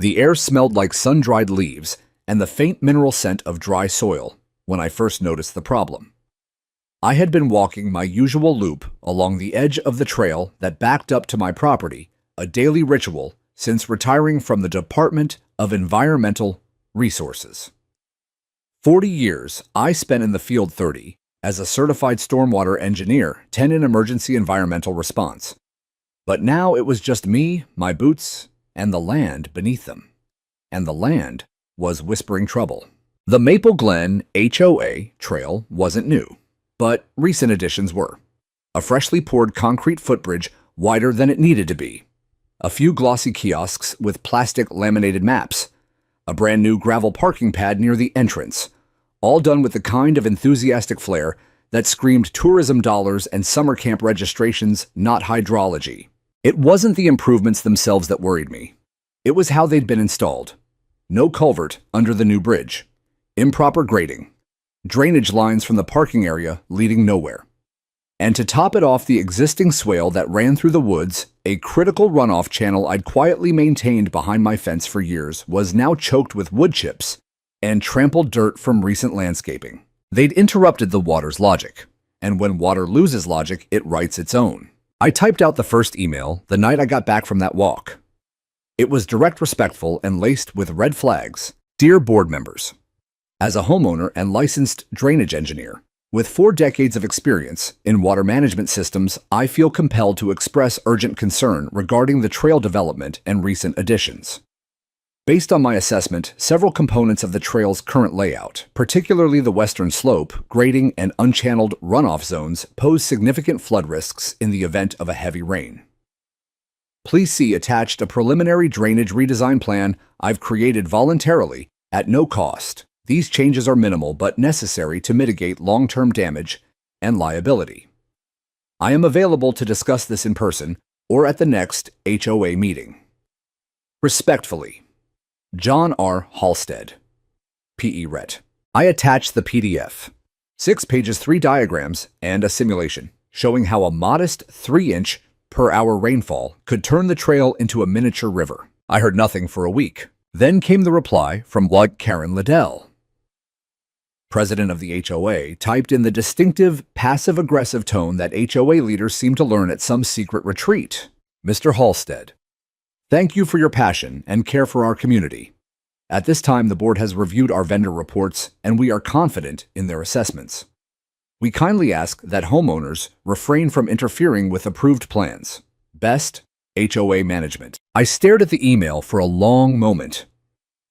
The air smelled like sun-dried leaves and the faint mineral scent of dry soil when I first noticed the problem. I had been walking my usual loop along the edge of the trail that backed up to my property, a daily ritual since retiring from the Department of Environmental Resources. 40 years I spent in the field, 30 as a certified stormwater engineer, 10 in emergency environmental response. But now it was just me, my boots, and the land beneath them. And the land was whispering trouble. The Maple Glen HOA trail wasn't new, but recent additions were. A freshly poured concrete footbridge wider than it needed to be. A few glossy kiosks with plastic laminated maps. A brand new gravel parking pad near the entrance. All done with the kind of enthusiastic flair that screamed tourism dollars and summer camp registrations, not hydrology. It wasn't the improvements themselves that worried me. It was how they'd been installed. No culvert under the new bridge. Improper grading. Drainage lines from the parking area leading nowhere. And to top it off, the existing swale that ran through the woods, a critical runoff channel I'd quietly maintained behind my fence for years, was now choked with wood chips and trampled dirt from recent landscaping. They'd interrupted the water's logic, and when water loses logic, it writes its own. I typed out the first email the night I got back from that walk. It was direct, respectful, and laced with red flags. Dear board members, as a homeowner and licensed drainage engineer, with 4 decades of experience in water management systems, I feel compelled to express urgent concern regarding the trail development and recent additions. Based on my assessment, several components of the trail's current layout, particularly the western slope, grading, and unchanneled runoff zones, pose significant flood risks in the event of a heavy rain. Please see attached a preliminary drainage redesign plan I've created voluntarily at no cost. These changes are minimal but necessary to mitigate long-term damage and liability. I am available to discuss this in person or at the next HOA meeting. Respectfully, John R. Halstead, PE Ret. I attached the PDF. 6 pages, 3 diagrams, and a simulation showing how a modest 3-inch per hour rainfall could turn the trail into a miniature river. I heard nothing for a week. Then came the reply from Karen Liddell, president of the HOA, typed in the distinctive passive-aggressive tone that HOA leaders seem to learn at some secret retreat. Mr. Halstead, thank you for your passion and care for our community. At this time, the board has reviewed our vendor reports and we are confident in their assessments. We kindly ask that homeowners refrain from interfering with approved plans. Best, HOA management. I stared at the email for a long moment.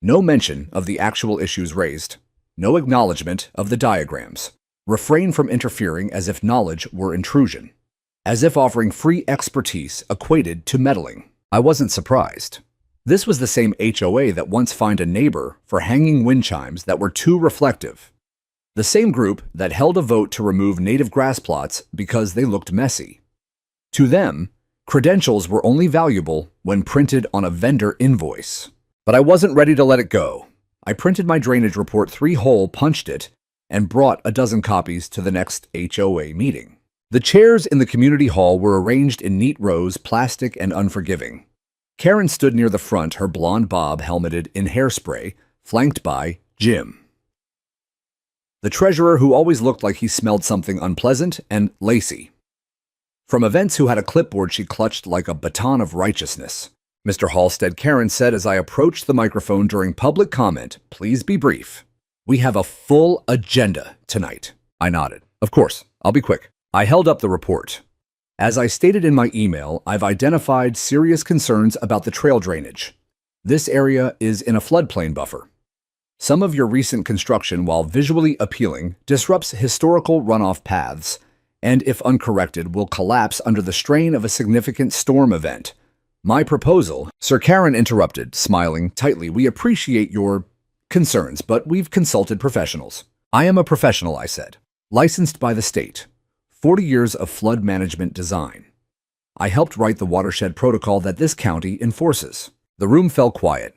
No mention of the actual issues raised. No acknowledgement of the diagrams. Refrain from interfering as if knowledge were intrusion. As if offering free expertise equated to meddling. I wasn't surprised. This was the same HOA that once fined a neighbor for hanging wind chimes that were too reflective. The same group that held a vote to remove native grass plots because they looked messy. To them, credentials were only valuable when printed on a vendor invoice. But I wasn't ready to let it go. I printed my drainage report 3-hole, punched it, and brought a dozen copies to the next HOA meeting. The chairs in the community hall were arranged in neat rows, plastic and unforgiving. Karen stood near the front, her blonde bob helmeted in hairspray, flanked by Jim, the treasurer who always looked like he smelled something unpleasant, and Lacey, from events, who had a clipboard she clutched like a baton of righteousness. Mr. Halstead, Karen said as I approached the microphone during public comment, please be brief. We have a full agenda tonight. I nodded. Of course, I'll be quick. I held up the report. As I stated in my email, I've identified serious concerns about the trail drainage. This area is in a floodplain buffer. Some of your recent construction, while visually appealing, disrupts historical runoff paths, and if uncorrected, will collapse under the strain of a significant storm event. My proposal, Sir Karen interrupted, smiling tightly, we appreciate your concerns, but we've consulted professionals. I am a professional, I said, licensed by the state. 40 years of flood management design. I helped write the watershed protocol that this county enforces. The room fell quiet.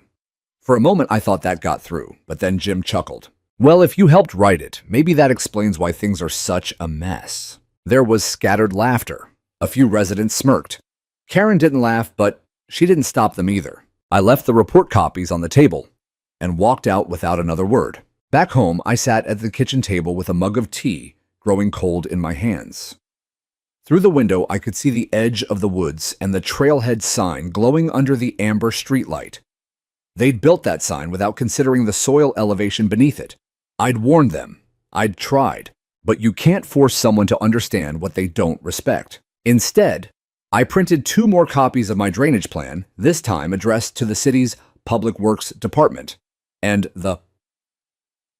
For a moment, I thought that got through, but then Jim chuckled. Well, if you helped write it, maybe that explains why things are such a mess. There was scattered laughter. A few residents smirked. Karen didn't laugh, but she didn't stop them either. I left the report copies on the table and walked out without another word. Back home, I sat at the kitchen table with a mug of tea growing cold in my hands. Through the window, I could see the edge of the woods and the trailhead sign glowing under the amber streetlight. They'd built that sign without considering the soil elevation beneath it. I'd warned them. I'd tried. But you can't force someone to understand what they don't respect. Instead, I printed 2 more copies of my drainage plan, this time addressed to the city's Public Works Department and the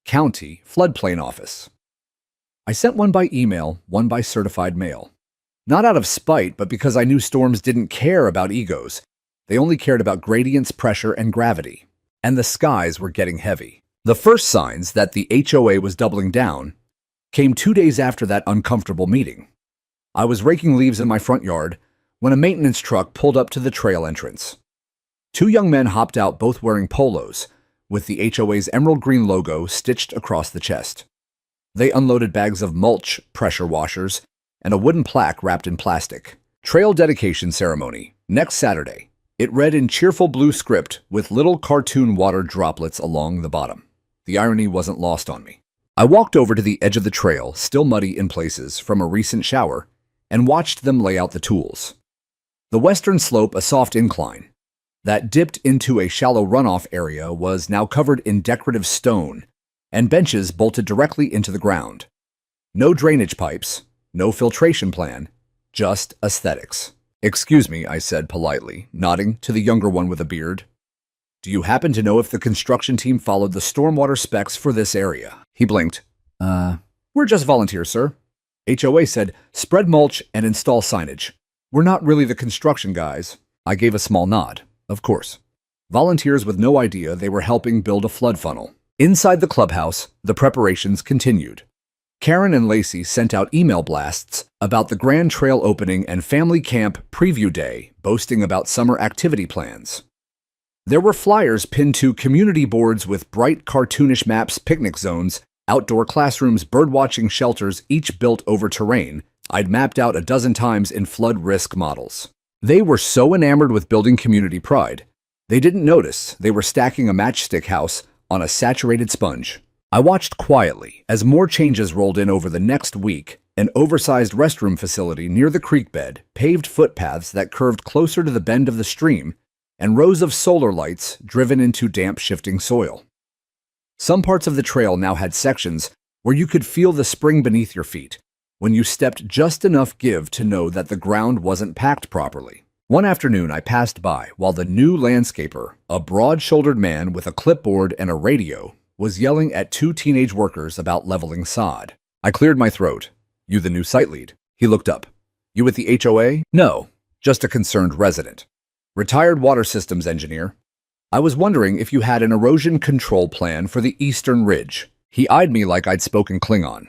County Floodplain Office. I sent one by email, one by certified mail. Not out of spite, but because I knew storms didn't care about egos. They only cared about gradients, pressure, and gravity. And the skies were getting heavy. The first signs that the HOA was doubling down came 2 days after that uncomfortable meeting. I was raking leaves in my front yard when a maintenance truck pulled up to the trail entrance. 2 young men hopped out, both wearing polos, with the HOA's emerald green logo stitched across the chest. They unloaded bags of mulch, pressure washers, and a wooden plaque wrapped in plastic. Trail dedication ceremony, next Saturday. It read in cheerful blue script with little cartoon water droplets along the bottom. The irony wasn't lost on me. I walked over to the edge of the trail, still muddy in places from a recent shower, and watched them lay out the tools. The western slope, a soft incline that dipped into a shallow runoff area, was now covered in decorative stone and benches bolted directly into the ground. No drainage pipes, no filtration plan, just aesthetics. "Excuse me," I said politely, nodding to the younger one with a beard. "Do you happen to know if the construction team followed the stormwater specs for this area?" He blinked. We're just volunteers, sir." HOA said, "Spread mulch and install signage. We're not really the construction guys." I gave a small nod. Of course. Volunteers with no idea they were helping build a flood funnel. Inside the clubhouse, the preparations continued. Karen and Lacey sent out email blasts about the Grand Trail opening and family camp preview day, boasting about summer activity plans. There were flyers pinned to community boards with bright cartoonish maps, picnic zones, outdoor classrooms, birdwatching shelters, each built over terrain I'd mapped out a dozen times in flood risk models. They were so enamored with building community pride, they didn't notice they were stacking a matchstick house on a saturated sponge. I watched quietly as more changes rolled in over the next week: an oversized restroom facility near the creek bed, paved footpaths that curved closer to the bend of the stream, and rows of solar lights driven into damp, shifting soil. Some parts of the trail now had sections where you could feel the spring beneath your feet when you stepped just enough give to know that the ground wasn't packed properly. One afternoon, I passed by while the new landscaper, a broad-shouldered man with a clipboard and a radio, was yelling at 2 teenage workers about leveling sod. I cleared my throat. "You the new site lead?" He looked up. "You with the HOA?" "No, just a concerned resident. Retired water systems engineer. I was wondering if you had an erosion control plan for the eastern ridge." He eyed me like I'd spoken Klingon.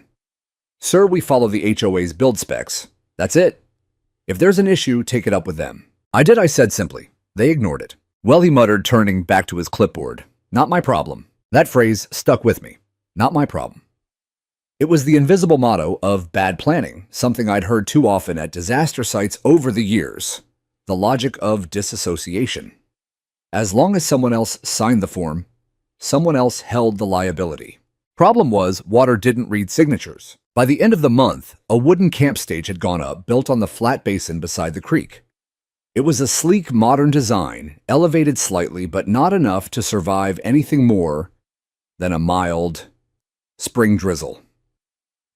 "Sir, we follow the HOA's build specs. That's it. If there's an issue, take it up with them." I did, I said simply. They ignored it. "Well," he muttered, turning back to his clipboard. "Not my problem." That phrase stuck with me. Not my problem. It was the invisible motto of bad planning, something I'd heard too often at disaster sites over the years. The logic of disassociation. As long as someone else signed the form, someone else held the liability. Problem was, water didn't read signatures. By the end of the month, a wooden camp stage had gone up, built on the flat basin beside the creek. It was a sleek, modern design, elevated slightly, but not enough to survive anything more than a mild spring drizzle.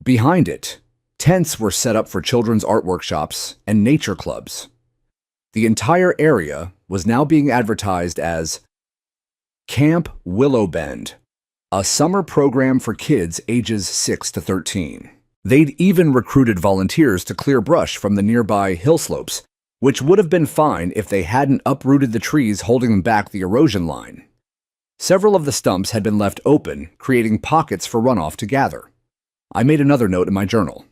Behind it, tents were set up for children's art workshops and nature clubs. The entire area was now being advertised as Camp Willow Bend, a summer program for kids ages 6 to 13. They'd even recruited volunteers to clear brush from the nearby hill slopes, which would have been fine if they hadn't uprooted the trees holding back the erosion line. Several of the stumps had been left open, creating pockets for runoff to gather. I made another note in my journal.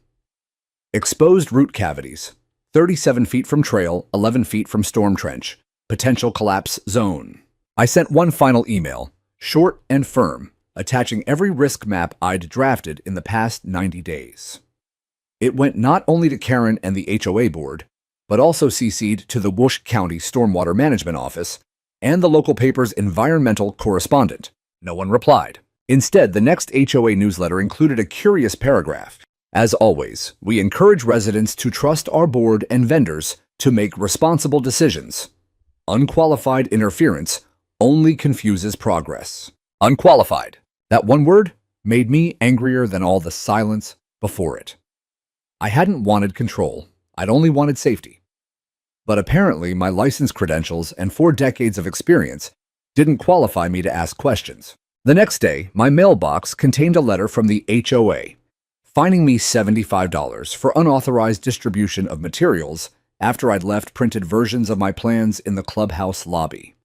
Exposed root cavities, 37 feet from trail, 11 feet from storm trench, potential collapse zone. I sent one final email, short and firm, attaching every risk map I'd drafted in the past 90 days. It went not only to Karen and the HOA board, but also CC'd to the Woosh County Stormwater Management Office and the local paper's environmental correspondent. No one replied. Instead, the next HOA newsletter included a curious paragraph. As always, we encourage residents to trust our board and vendors to make responsible decisions. Unqualified interference only confuses progress. Unqualified. That one word made me angrier than all the silence before it. I hadn't wanted control. I'd only wanted safety. But apparently, my license credentials and 4 decades of experience didn't qualify me to ask questions. The next day, my mailbox contained a letter from the HOA, fining me $75 for unauthorized distribution of materials after I'd left printed versions of my plans in the clubhouse lobby.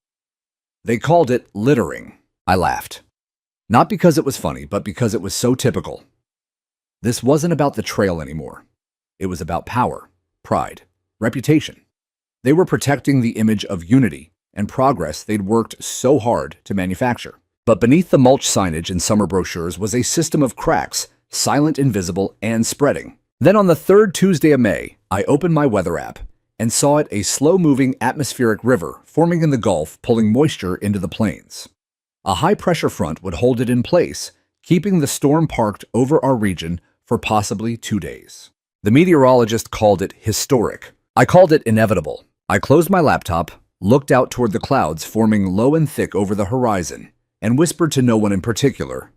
They called it littering. I laughed. Not because it was funny, but because it was so typical. This wasn't about the trail anymore. It was about power, pride, reputation. They were protecting the image of unity and progress they'd worked so hard to manufacture. But beneath the mulch signage and summer brochures was a system of cracks, silent, invisible, and spreading. Then on the 3rd Tuesday of May, I opened my weather app and saw it a slow-moving atmospheric river forming in the Gulf, pulling moisture into the plains. A high-pressure front would hold it in place, keeping the storm parked over our region for possibly 2 days. The meteorologist called it historic. I called it inevitable. I closed my laptop, looked out toward the clouds forming low and thick over the horizon, and whispered to no one in particular,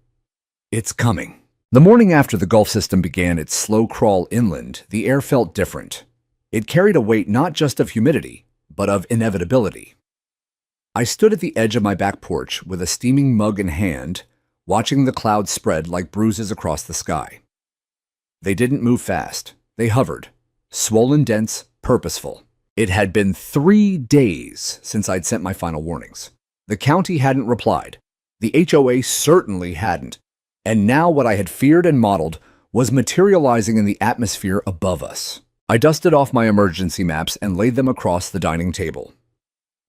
"It's coming." The morning after the Gulf system began its slow crawl inland, the air felt different. It carried a weight not just of humidity, but of inevitability. I stood at the edge of my back porch with a steaming mug in hand, watching the clouds spread like bruises across the sky. They didn't move fast. They hovered, swollen, dense, purposeful. It had been 3 days since I'd sent my final warnings. The county hadn't replied. The HOA certainly hadn't. And now what I had feared and modeled was materializing in the atmosphere above us. I dusted off my emergency maps and laid them across the dining table.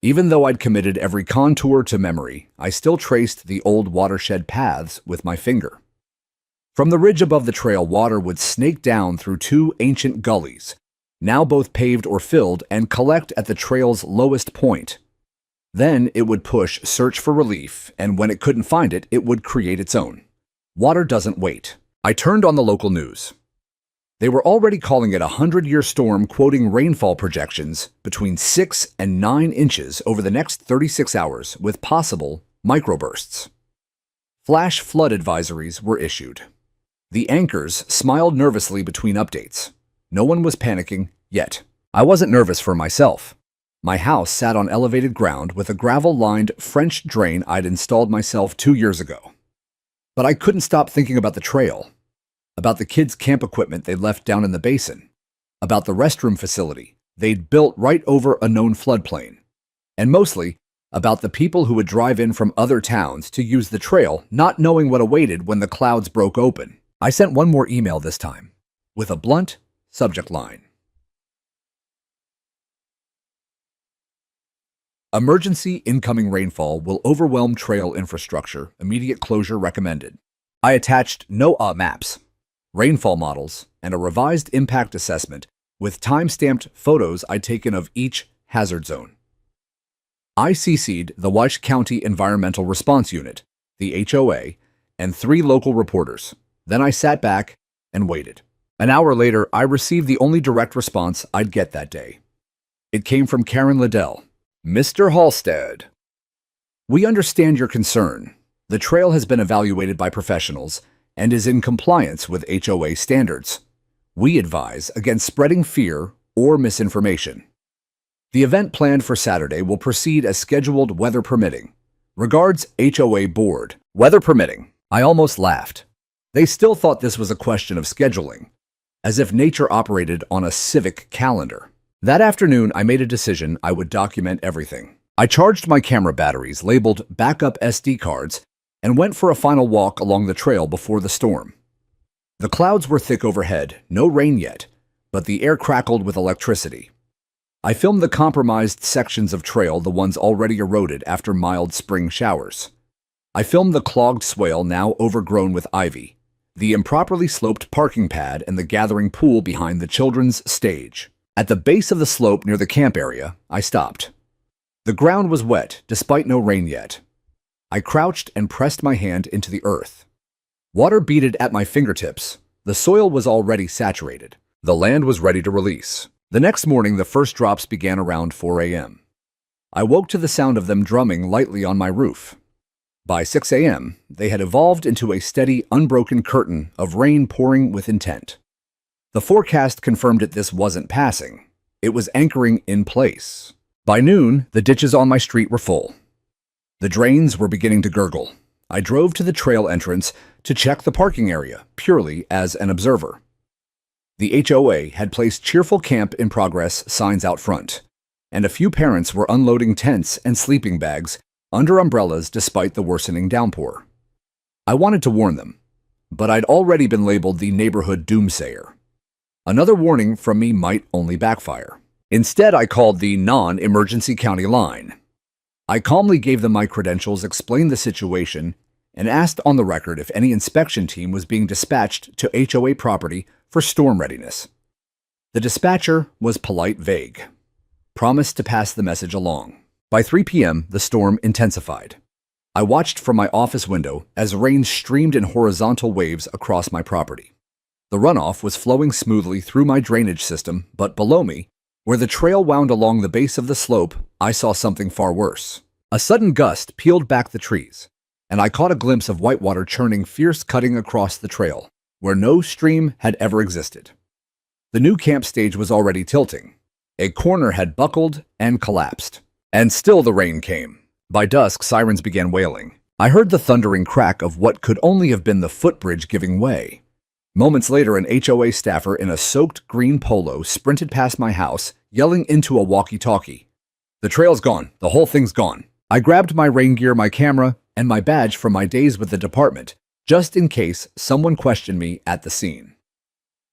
Even though I'd committed every contour to memory, I still traced the old watershed paths with my finger. From the ridge above the trail, water would snake down through 2 ancient gullies, now both paved or filled, and collect at the trail's lowest point. Then it would push, search for relief, and when it couldn't find it, it would create its own. Water doesn't wait. I turned on the local news. They were already calling it a 100-year storm, quoting rainfall projections between 6 and 9 inches over the next 36 hours, with possible microbursts. Flash flood advisories were issued. The anchors smiled nervously between updates. No one was panicking yet. I wasn't nervous for myself. My house sat on elevated ground with a gravel-lined French drain I'd installed myself 2 years ago. But I couldn't stop thinking about the trail, about the kids' camp equipment they'd left down in the basin, about the restroom facility they'd built right over a known floodplain, and mostly about the people who would drive in from other towns to use the trail, not knowing what awaited when the clouds broke open. I sent one more email this time, with a blunt subject line. Emergency incoming rainfall will overwhelm trail infrastructure. Immediate closure recommended. I attached NOAA maps, rainfall models, and a revised impact assessment with time-stamped photos I'd taken of each hazard zone. I CC'd the Washoe County Environmental Response Unit, the HOA, and 3 local reporters. Then I sat back and waited. An hour later, I received the only direct response I'd get that day. It came from Karen Liddell. Mr. Halstead, we understand your concern. The trail has been evaluated by professionals and is in compliance with HOA standards. We advise against spreading fear or misinformation. The event planned for Saturday will proceed as scheduled, weather permitting. Regards, HOA Board. Weather permitting. I almost laughed. They still thought this was a question of scheduling, as if nature operated on a civic calendar. That afternoon, I made a decision I would document everything. I charged my camera batteries, labeled backup SD cards, and went for a final walk along the trail before the storm. The clouds were thick overhead, no rain yet, but the air crackled with electricity. I filmed the compromised sections of trail, the ones already eroded after mild spring showers. I filmed the clogged swale now overgrown with ivy, the improperly sloped parking pad, and the gathering pool behind the children's stage. At the base of the slope near the camp area, I stopped. The ground was wet, despite no rain yet. I crouched and pressed my hand into the earth. Water beaded at my fingertips. The soil was already saturated. The land was ready to release. The next morning, the first drops began around 4 a.m. I woke to the sound of them drumming lightly on my roof. By 6 a.m., they had evolved into a steady, unbroken curtain of rain pouring with intent. The forecast confirmed this wasn't passing. It was anchoring in place. By noon, the ditches on my street were full. The drains were beginning to gurgle. I drove to the trail entrance to check the parking area, purely as an observer. The HOA had placed cheerful camp in progress signs out front, and a few parents were unloading tents and sleeping bags under umbrellas despite the worsening downpour. I wanted to warn them, but I'd already been labeled the neighborhood doomsayer. Another warning from me might only backfire. Instead, I called the non-emergency county line. I calmly gave them my credentials, explained the situation, and asked on the record if any inspection team was being dispatched to HOA property for storm readiness. The dispatcher was polite vague. Promised to pass the message along. By 3 p.m., the storm intensified. I watched from my office window as rain streamed in horizontal waves across my property. The runoff was flowing smoothly through my drainage system, but below me, where the trail wound along the base of the slope, I saw something far worse. A sudden gust peeled back the trees, and I caught a glimpse of whitewater churning fierce cutting across the trail, where no stream had ever existed. The new camp stage was already tilting. A corner had buckled and collapsed. And still the rain came. By dusk, sirens began wailing. I heard the thundering crack of what could only have been the footbridge giving way. Moments later, an HOA staffer in a soaked green polo sprinted past my house, yelling into a walkie-talkie. "The trail's gone. The whole thing's gone." I grabbed my rain gear, my camera, and my badge from my days with the department, just in case someone questioned me at the scene.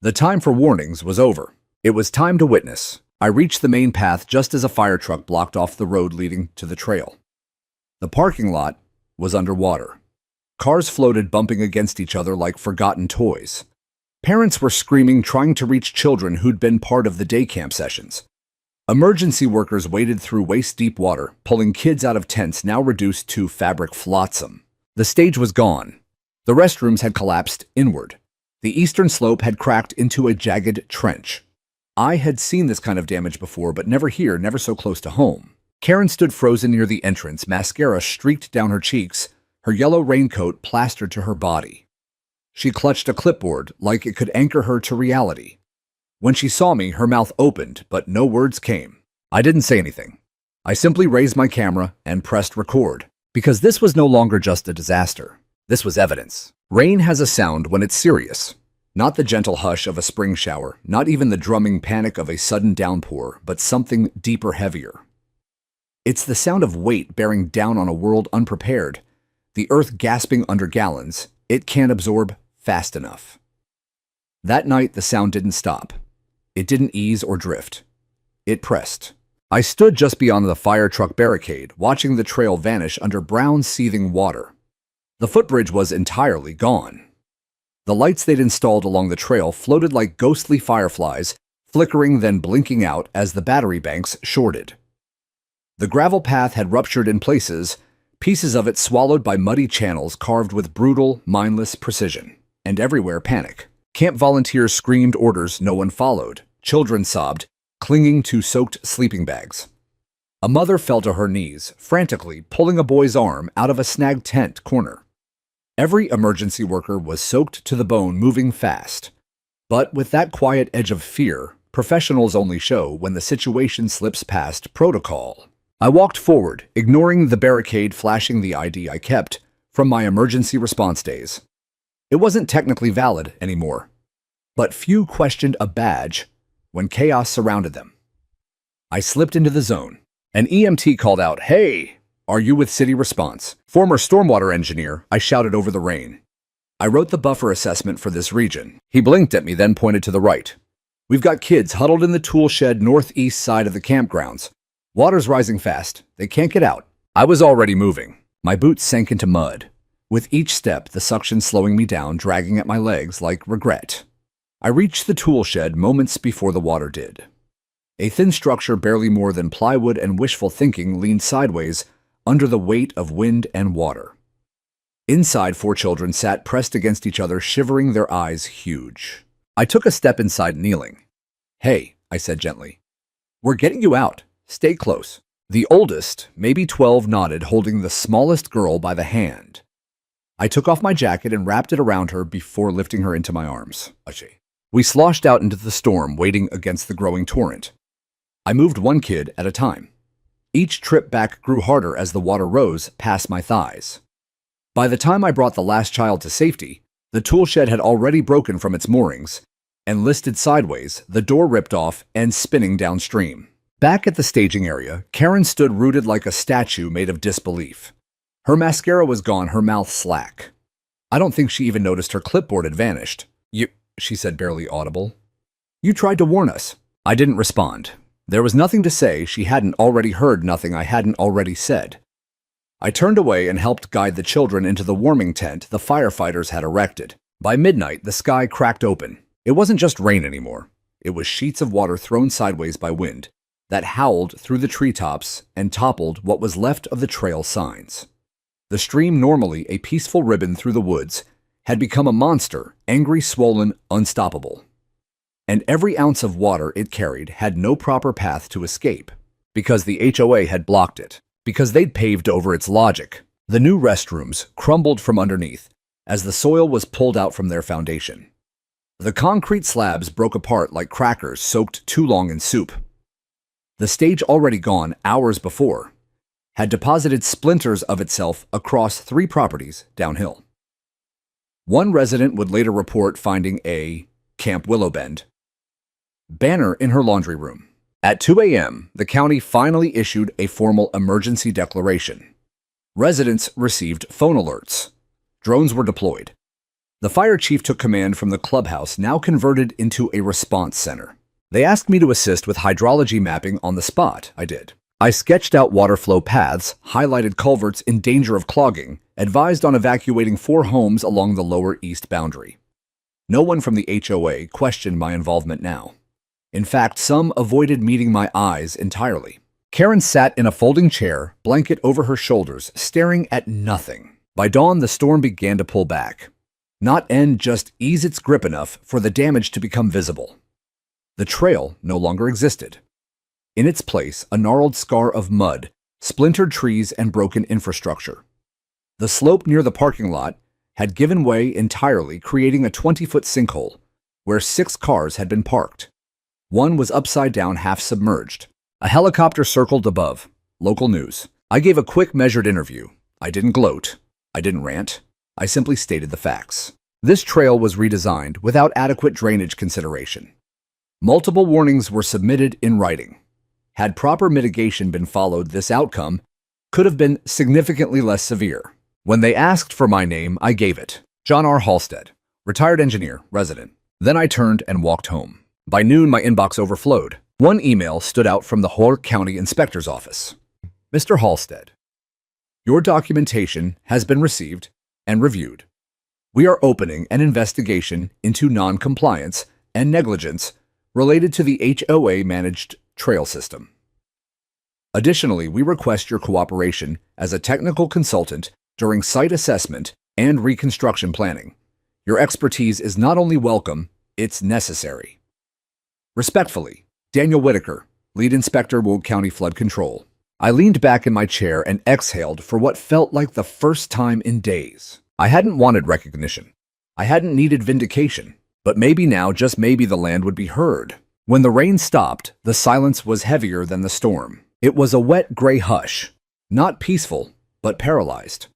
The time for warnings was over. It was time to witness. I reached the main path just as a fire truck blocked off the road leading to the trail. The parking lot was underwater. Cars floated, bumping against each other like forgotten toys. Parents were screaming, trying to reach children who'd been part of the day camp sessions. Emergency workers waded through waist-deep water, pulling kids out of tents now reduced to fabric flotsam. The stage was gone. The restrooms had collapsed inward. The eastern slope had cracked into a jagged trench. I had seen this kind of damage before, but never here, never so close to home. Karen stood frozen near the entrance, mascara streaked down her cheeks, her yellow raincoat plastered to her body. She clutched a clipboard like it could anchor her to reality. When she saw me, her mouth opened, but no words came. I didn't say anything. I simply raised my camera and pressed record, because this was no longer just a disaster. This was evidence. Rain has a sound when it's serious. Not the gentle hush of a spring shower, not even the drumming panic of a sudden downpour, but something deeper, heavier. It's the sound of weight bearing down on a world unprepared, the earth gasping under gallons it can't absorb fast enough. That night, the sound didn't stop. It didn't ease or drift. It pressed. I stood just beyond the fire truck barricade, watching the trail vanish under brown, seething water. The footbridge was entirely gone. The lights they'd installed along the trail floated like ghostly fireflies, flickering then blinking out as the battery banks shorted. The gravel path had ruptured in places, pieces of it swallowed by muddy channels carved with brutal, mindless precision. And everywhere panic. Camp volunteers screamed orders no one followed. Children sobbed, clinging to soaked sleeping bags. A mother fell to her knees, frantically pulling a boy's arm out of a snagged tent corner. Every emergency worker was soaked to the bone, moving fast. But with that quiet edge of fear, professionals only show when the situation slips past protocol. I walked forward, ignoring the barricade flashing the ID I kept from my emergency response days. It wasn't technically valid anymore, but few questioned a badge when chaos surrounded them. I slipped into the zone. An EMT called out, "Hey, are you with City Response?" Former stormwater engineer, I shouted over the rain. I wrote the buffer assessment for this region. He blinked at me, then pointed to the right. "We've got kids huddled in the tool shed northeast side of the campgrounds. Water's rising fast. They can't get out." I was already moving. My boots sank into mud. With each step, the suction slowing me down, dragging at my legs like regret. I reached the tool shed moments before the water did. A thin structure barely more than plywood and wishful thinking leaned sideways under the weight of wind and water. Inside, 4 children sat pressed against each other, shivering, their eyes huge. I took a step inside, kneeling. "Hey," I said gently. "We're getting you out. Stay close." The oldest, maybe 12, nodded, holding the smallest girl by the hand. I took off my jacket and wrapped it around her before lifting her into my arms. We sloshed out into the storm, wading against the growing torrent. I moved one kid at a time. Each trip back grew harder as the water rose past my thighs. By the time I brought the last child to safety, the tool shed had already broken from its moorings and listed sideways, the door ripped off and spinning downstream. Back at the staging area, Karen stood rooted like a statue made of disbelief. Her mascara was gone, her mouth slack. I don't think she even noticed her clipboard had vanished. "You," she said, barely audible. "You tried to warn us." I didn't respond. There was nothing to say. She hadn't already heard nothing I hadn't already said. I turned away and helped guide the children into the warming tent the firefighters had erected. By midnight, the sky cracked open. It wasn't just rain anymore. It was sheets of water thrown sideways by wind that howled through the treetops and toppled what was left of the trail signs. The stream, normally a peaceful ribbon through the woods, had become a monster, angry, swollen, unstoppable. And every ounce of water it carried had no proper path to escape, because the HOA had blocked it, because they'd paved over its logic. The new restrooms crumbled from underneath as the soil was pulled out from their foundation. The concrete slabs broke apart like crackers soaked too long in soup. The stage, already gone hours before, had deposited splinters of itself across 3 properties downhill. One resident would later report finding a Camp Willowbend banner in her laundry room. At 2 a.m., the county finally issued a formal emergency declaration. Residents received phone alerts. Drones were deployed. The fire chief took command from the clubhouse, now converted into a response center. They asked me to assist with hydrology mapping on the spot. I did. I sketched out water flow paths, highlighted culverts in danger of clogging, advised on evacuating 4 homes along the lower east boundary. No one from the HOA questioned my involvement now. In fact, some avoided meeting my eyes entirely. Karen sat in a folding chair, blanket over her shoulders, staring at nothing. By dawn, the storm began to pull back. Not end, just ease its grip enough for the damage to become visible. The trail no longer existed. In its place, a gnarled scar of mud, splintered trees, and broken infrastructure. The slope near the parking lot had given way entirely, creating a 20-foot sinkhole where 6 cars had been parked. One was upside down, half submerged. A helicopter circled above. Local news. I gave a quick, measured interview. I didn't gloat. I didn't rant. I simply stated the facts. This trail was redesigned without adequate drainage consideration. Multiple warnings were submitted in writing. Had proper mitigation been followed, this outcome could have been significantly less severe. When they asked for my name, I gave it. John R. Halstead, retired engineer, resident. Then I turned and walked home. By noon, my inbox overflowed. One email stood out from the HOA County Inspector's Office. "Mr. Halstead, your documentation has been received and reviewed. We are opening an investigation into non-compliance and negligence related to the HOA-managed trail system. Additionally, we request your cooperation as a technical consultant during site assessment and reconstruction planning. Your expertise is not only welcome, it's necessary. Respectfully, Daniel Whitaker, Lead Inspector, Woke County Flood Control." I leaned back in my chair and exhaled for what felt like the first time in days. I hadn't wanted recognition. I hadn't needed vindication. But maybe now, just maybe, the land would be heard. When the rain stopped, the silence was heavier than the storm. It was a wet, gray hush. Not peaceful, but paralyzed.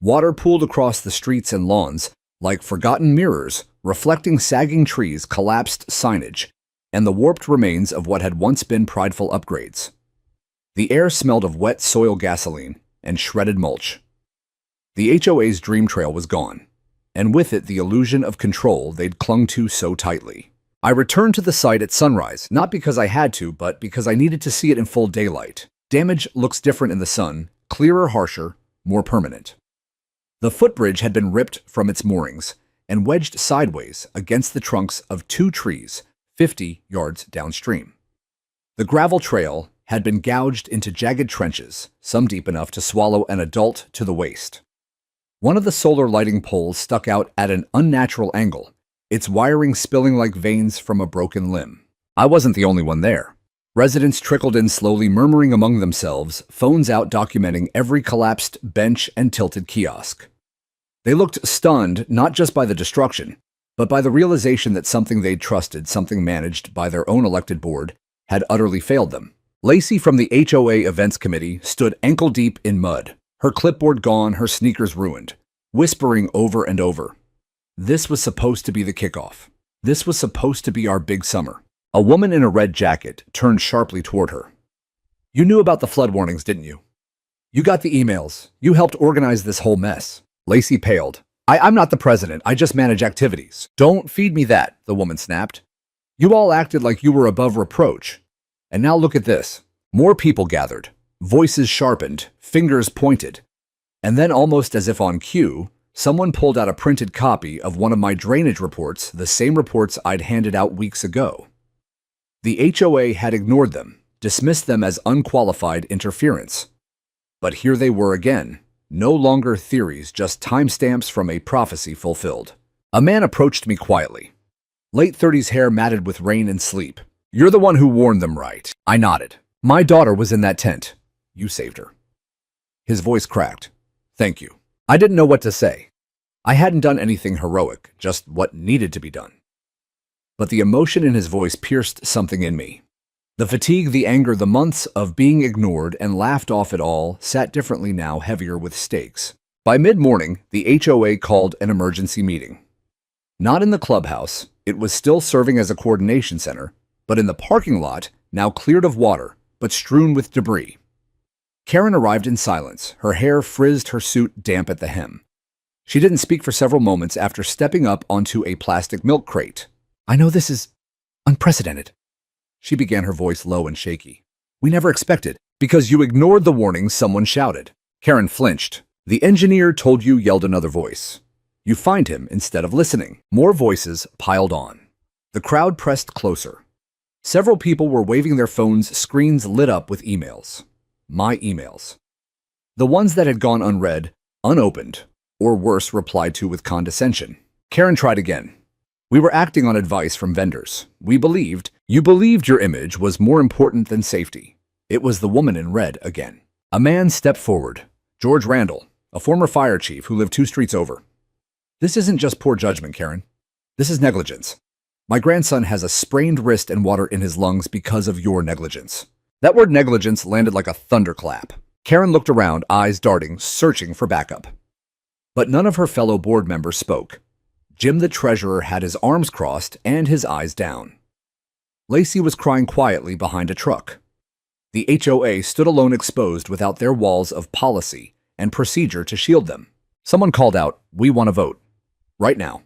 Water pooled across the streets and lawns like forgotten mirrors, reflecting sagging trees, collapsed signage, and the warped remains of what had once been prideful upgrades. The air smelled of wet soil, gasoline, and shredded mulch. The HOA's dream trail was gone, and with it the illusion of control they'd clung to so tightly. I returned to the site at sunrise, not because I had to, but because I needed to see it in full daylight. Damage looks different in the sun, clearer, harsher, more permanent. The footbridge had been ripped from its moorings and wedged sideways against the trunks of 2 trees 50 yards downstream. The gravel trail had been gouged into jagged trenches, some deep enough to swallow an adult to the waist. One of the solar lighting poles stuck out at an unnatural angle, its wiring spilling like veins from a broken limb. I wasn't the only one there. Residents trickled in slowly, murmuring among themselves, phones out documenting every collapsed bench and tilted kiosk. They looked stunned not just by the destruction, but by the realization that something they'd trusted, something managed by their own elected board, had utterly failed them. Lacey from the HOA events committee stood ankle-deep in mud, her clipboard gone, her sneakers ruined, whispering over and over. This was supposed to be the kickoff. This was supposed to be our big summer. A woman in a red jacket turned sharply toward her. You knew about the flood warnings, didn't you? You got the emails. You helped organize this whole mess. Lacey paled. I'm not the president. I just manage activities. Don't feed me that, the woman snapped. You all acted like you were above reproach. And now look at this. More people gathered, voices sharpened, fingers pointed. And then, almost as if on cue, someone pulled out a printed copy of one of my drainage reports, the same reports I'd handed out weeks ago. The HOA had ignored them, dismissed them as unqualified interference. But here they were again, no longer theories, just timestamps from a prophecy fulfilled. A man approached me quietly. Late 30s, hair matted with rain and sleep. You're the one who warned them, right? I nodded. My daughter was in that tent. You saved her. His voice cracked. Thank you. I didn't know what to say. I hadn't done anything heroic, just what needed to be done. But the emotion in his voice pierced something in me. The fatigue, the anger, the months of being ignored and laughed off it all sat differently now, heavier with stakes. By mid-morning, the HOA called an emergency meeting. Not in the clubhouse, it was still serving as a coordination center, but in the parking lot, now cleared of water, but strewn with debris. Karen arrived in silence, her hair frizzed, her suit damp at the hem. She didn't speak for several moments after stepping up onto a plastic milk crate. I know this is unprecedented. She began, her voice low and shaky. We never expected, because you ignored the warnings, someone shouted. Karen flinched. The engineer told you, yelled another voice. You fined him instead of listening. More voices piled on. The crowd pressed closer. Several people were waving their phones, screens lit up with emails. My emails. The ones that had gone unread, unopened, or worse, replied to with condescension. Karen tried again. We were acting on advice from vendors. You believed your image was more important than safety. It was the woman in red again. A man stepped forward. George Randall, a former fire chief who lived 2 streets over. This isn't just poor judgment, Karen. This is negligence. My grandson has a sprained wrist and water in his lungs because of your negligence. That word negligence landed like a thunderclap. Karen looked around, eyes darting, searching for backup. But none of her fellow board members spoke. Jim the treasurer had his arms crossed and his eyes down. Lacey was crying quietly behind a truck. The HOA stood alone, exposed without their walls of policy and procedure to shield them. Someone called out, we want to vote. Right now.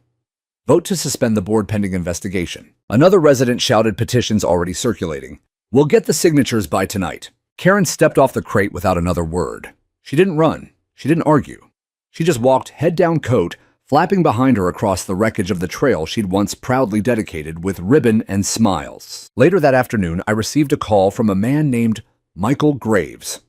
Vote to suspend the board pending investigation. Another resident shouted, petitions already circulating. We'll get the signatures by tonight. Karen stepped off the crate without another word. She didn't run. She didn't argue. She just walked, head down, coat flapping behind her across the wreckage of the trail she'd once proudly dedicated with ribbon and smiles. Later that afternoon, I received a call from a man named Michael Graves.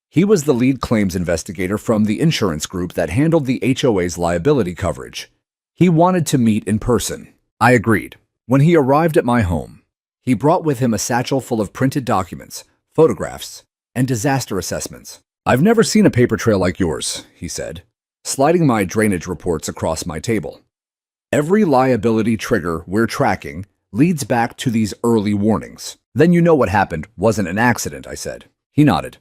He was the lead claims investigator from the insurance group that handled the HOA's liability coverage. He wanted to meet in person. I agreed. When he arrived at my home, he brought with him a satchel full of printed documents, photographs, and disaster assessments. I've never seen a paper trail like yours, he said, sliding my drainage reports across my table. Every liability trigger we're tracking leads back to these early warnings. Then you know what happened wasn't an accident, I said. He nodded.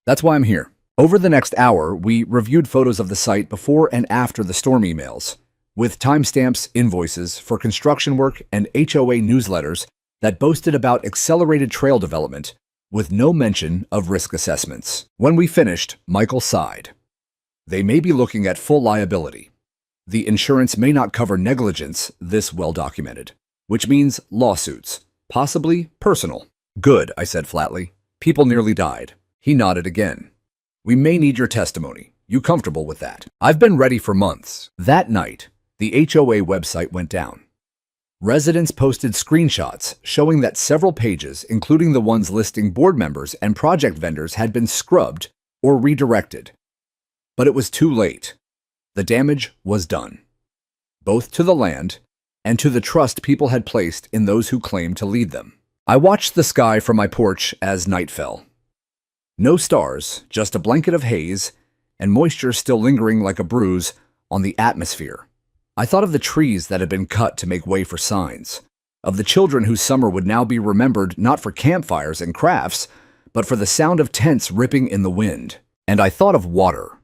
That's why I'm here. Over the next hour, we reviewed photos of the site before and after the storm emails, with timestamps, invoices for construction work, and HOA newsletters that boasted about accelerated trail development with no mention of risk assessments. When we finished, Michael sighed. They may be looking at full liability. The insurance may not cover negligence this well documented, which means lawsuits, possibly personal. Good, I said flatly. People nearly died. He nodded again. We may need your testimony. You comfortable with that? I've been ready for months. That night, the HOA website went down. Residents posted screenshots showing that several pages, including the ones listing board members and project vendors, had been scrubbed or redirected. But it was too late. The damage was done, both to the land and to the trust people had placed in those who claimed to lead them. I watched the sky from my porch as night fell. No stars, just a blanket of haze, and moisture still lingering like a bruise on the atmosphere. I thought of the trees that had been cut to make way for signs, of the children whose summer would now be remembered not for campfires and crafts, but for the sound of tents ripping in the wind. And I thought of water,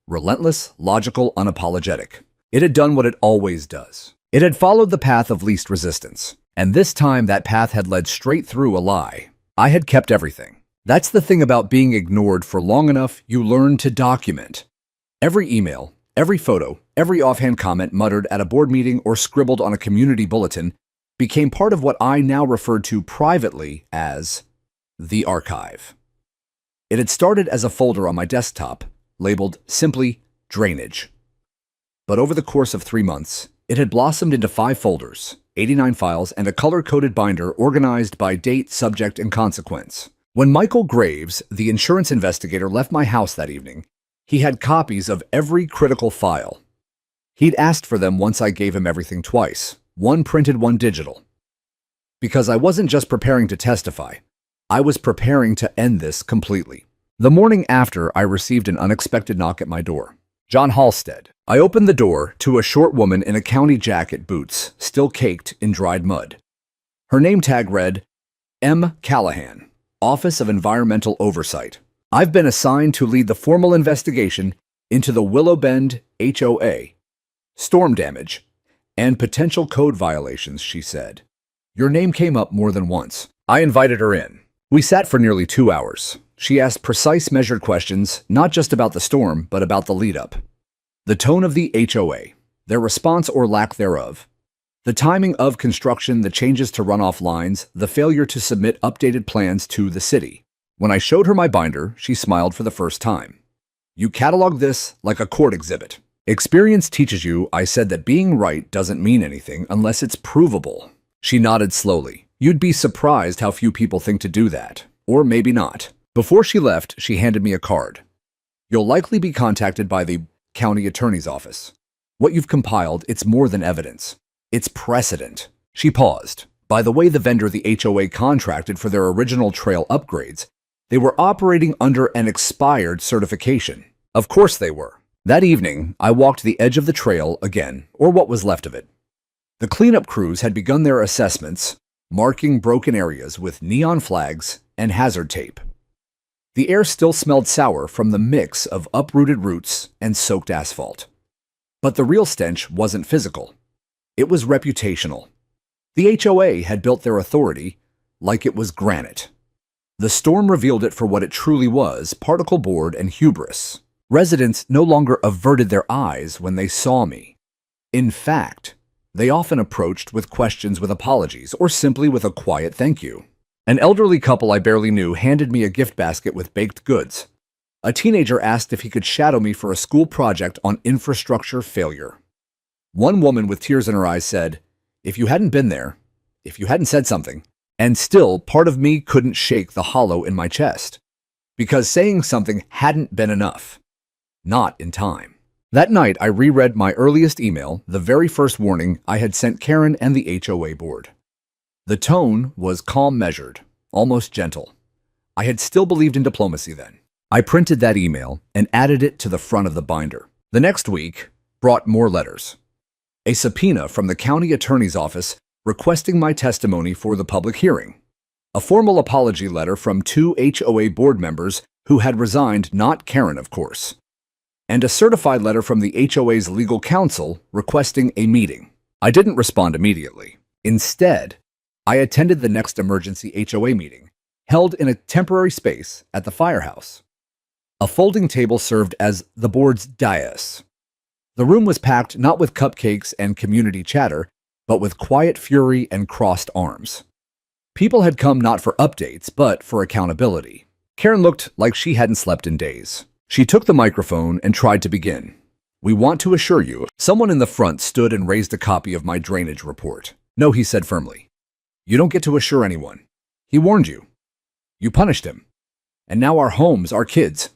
relentless, logical, unapologetic. It had done what it always does. It had followed the path of least resistance, and this time that path had led straight through a lie. I had kept everything. That's the thing about being ignored for long enough, you learn to document. Every email, every photo, every offhand comment muttered at a board meeting or scribbled on a community bulletin became part of what I now referred to privately as the archive. It had started as a folder on my desktop, labeled simply drainage. But over the course of 3 months, it had blossomed into 5 folders, 89 files, and a color-coded binder organized by date, subject, and consequence. When Michael Graves, the insurance investigator, left my house that evening, he had copies of every critical file. He'd asked for them once I gave him everything twice, one printed, one digital. Because I wasn't just preparing to testify, I was preparing to end this completely. The morning after, I received an unexpected knock at my door. John Halstead. I opened the door to a short woman in a county jacket, boots, still caked in dried mud. Her name tag read, M. Callahan, Office of Environmental Oversight. I've been assigned to lead the formal investigation into the Willow Bend HOA, storm damage, and potential code violations, she said. Your name came up more than once. I invited her in. We sat for nearly 2 hours. She asked precise, measured questions, not just about the storm, but about the lead-up. The tone of the HOA, their response or lack thereof, the timing of construction, the changes to runoff lines, the failure to submit updated plans to the city. When I showed her my binder, she smiled for the first time. You catalog this like a court exhibit. Experience teaches you, I said, that being right doesn't mean anything unless it's provable. She nodded slowly. You'd be surprised how few people think to do that. Or maybe not. Before she left, she handed me a card. You'll likely be contacted by the county attorney's office. What you've compiled, it's more than evidence. It's precedent. She paused. By the way, the vendor the HOA contracted for their original trail upgrades, they were operating under an expired certification. Of course they were. That evening, I walked the edge of the trail again, or what was left of it. The cleanup crews had begun their assessments, marking broken areas with neon flags and hazard tape. The air still smelled sour from the mix of uprooted roots and soaked asphalt. But the real stench wasn't physical. It was reputational. The HOA had built their authority like it was granite. The storm revealed it for what it truly was, particle board and hubris. Residents no longer averted their eyes when they saw me. In fact, they often approached with questions, with apologies, or simply with a quiet thank you. An elderly couple I barely knew handed me a gift basket with baked goods. A teenager asked if he could shadow me for a school project on infrastructure failure. One woman with tears in her eyes said, if you hadn't been there, if you hadn't said something, and still part of me couldn't shake the hollow in my chest. Because saying something hadn't been enough. Not in time. That night, I reread my earliest email, the very first warning I had sent Karen and the HOA board. The tone was calm, measured, almost gentle. I had still believed in diplomacy then. I printed that email and added it to the front of the binder. The next week brought more letters. A subpoena from the county attorney's office requesting my testimony for the public hearing. A formal apology letter from 2 HOA board members who had resigned, not Karen, of course. And a certified letter from the HOA's legal counsel requesting a meeting. I didn't respond immediately. Instead, I attended the next emergency HOA meeting, held in a temporary space at the firehouse. A folding table served as the board's dais. The room was packed not with cupcakes and community chatter, but with quiet fury and crossed arms. People had come not for updates, but for accountability. Karen looked like she hadn't slept in days. She took the microphone and tried to begin. We want to assure you, someone in the front stood and raised a copy of my drainage report. No, he said firmly. You don't get to assure anyone. He warned you. You punished him. And now our homes, our kids,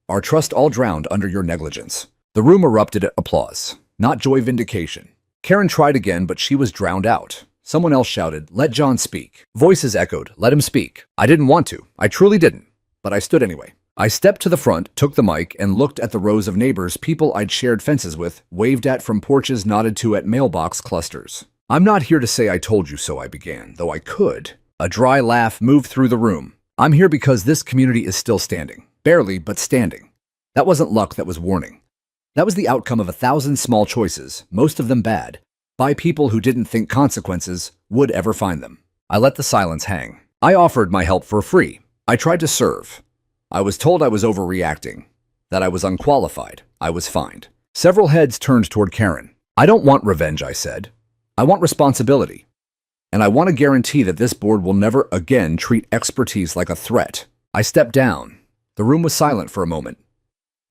our trust all drowned under your negligence. The room erupted at applause, not joy vindication. Karen tried again, but she was drowned out. Someone else shouted, "Let John speak." Voices echoed, "Let him speak." I didn't want to. I truly didn't. But I stood anyway. I stepped to the front, took the mic, and looked at the rows of neighbors, people I'd shared fences with, waved at from porches, nodded to at mailbox clusters. I'm not here to say I told you so, I began, though I could. A dry laugh moved through the room. I'm here because this community is still standing. Barely, but standing. That wasn't luck, that was warning. That was the outcome of 1,000 small choices, most of them bad, by people who didn't think consequences would ever find them. I let the silence hang. I offered my help for free. I tried to serve. I was told I was overreacting, that I was unqualified. I was fined. Several heads turned toward Karen. I don't want revenge, I said. I want responsibility. And I want to guarantee that this board will never again treat expertise like a threat. I stepped down. The room was silent for a moment.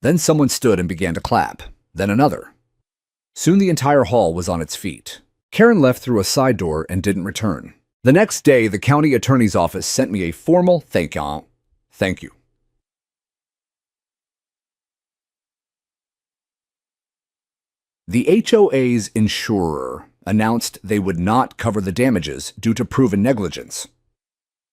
Then someone stood and began to clap. Then another. Soon the entire hall was on its feet. Karen left through a side door and didn't return. The next day, the county attorney's office sent me a formal thank you. The HOA's insurer announced they would not cover the damages due to proven negligence,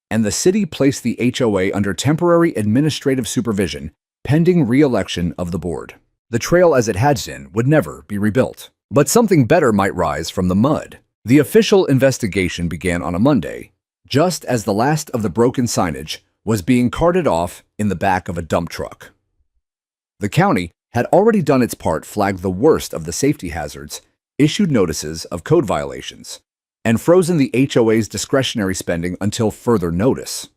and the city placed the HOA under temporary administrative supervision pending re-election of the board. The trail as it had been would never be rebuilt, but something better might rise from the mud. The official investigation began on a Monday, just as the last of the broken signage was being carted off in the back of a dump truck. The county had already done its part, flagged the worst of the safety hazards, issued notices of code violations, and frozen the HOA's discretionary spending until further notice.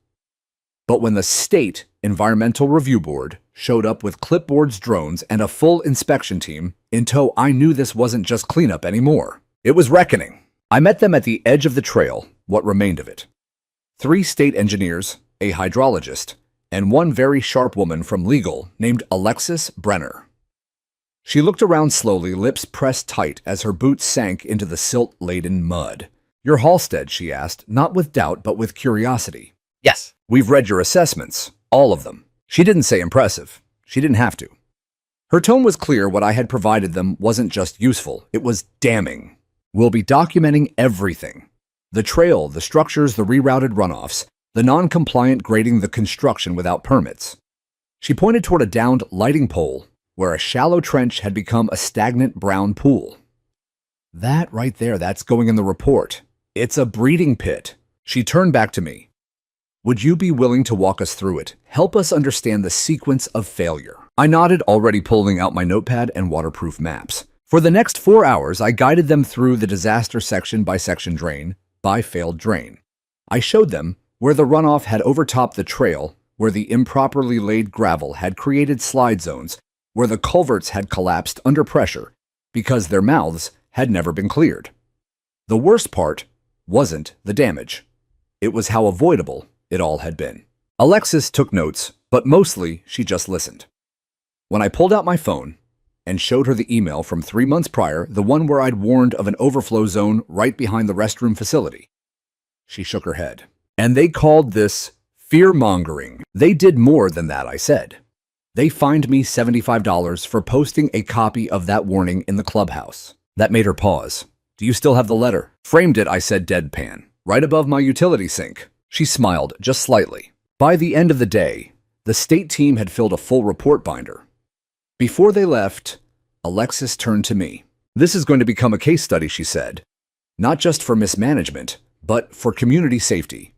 But when the State Environmental Review Board showed up with clipboards, drones, and a full inspection team in tow, I knew this wasn't just cleanup anymore. It was reckoning. I met them at the edge of the trail, what remained of it. 3 state engineers, a hydrologist, and one very sharp woman from legal named Alexis Brenner. She looked around slowly, lips pressed tight as her boots sank into the silt-laden mud. "Your Halstead?" she asked, not with doubt but with curiosity. "Yes. We've read your assessments, all of them." She didn't say impressive. She didn't have to. Her tone was clear. What I had provided them wasn't just useful, it was damning. "We'll be documenting everything. The trail, the structures, the rerouted runoffs, the non-compliant grading, the construction without permits." She pointed toward a downed lighting pole where a shallow trench had become a stagnant brown pool. "That right there, that's going in the report. It's a breeding pit." She turned back to me. "Would you be willing to walk us through it? Help us understand the sequence of failure?" I nodded, already pulling out my notepad and waterproof maps. For the next 4 hours, I guided them through the disaster section by section, drain by failed drain. I showed them where the runoff had overtopped the trail, where the improperly laid gravel had created slide zones, where the culverts had collapsed under pressure because their mouths had never been cleared. The worst part wasn't the damage. It was how avoidable it all had been. Alexis took notes, but mostly she just listened. When I pulled out my phone and showed her the email from 3 months prior, the one where I'd warned of an overflow zone right behind the restroom facility, she shook her head. "And they called this fear-mongering." "They did more than that," I said. "They fined me $75 for posting a copy of that warning in the clubhouse." That made her pause. "Do you still have the letter?" "Framed it," I said deadpan, "right above my utility sink." She smiled, just slightly. By the end of the day, the state team had filled a full report binder. Before they left, Alexis turned to me. "This is going to become a case study," she said. "Not just for mismanagement, but for community safety.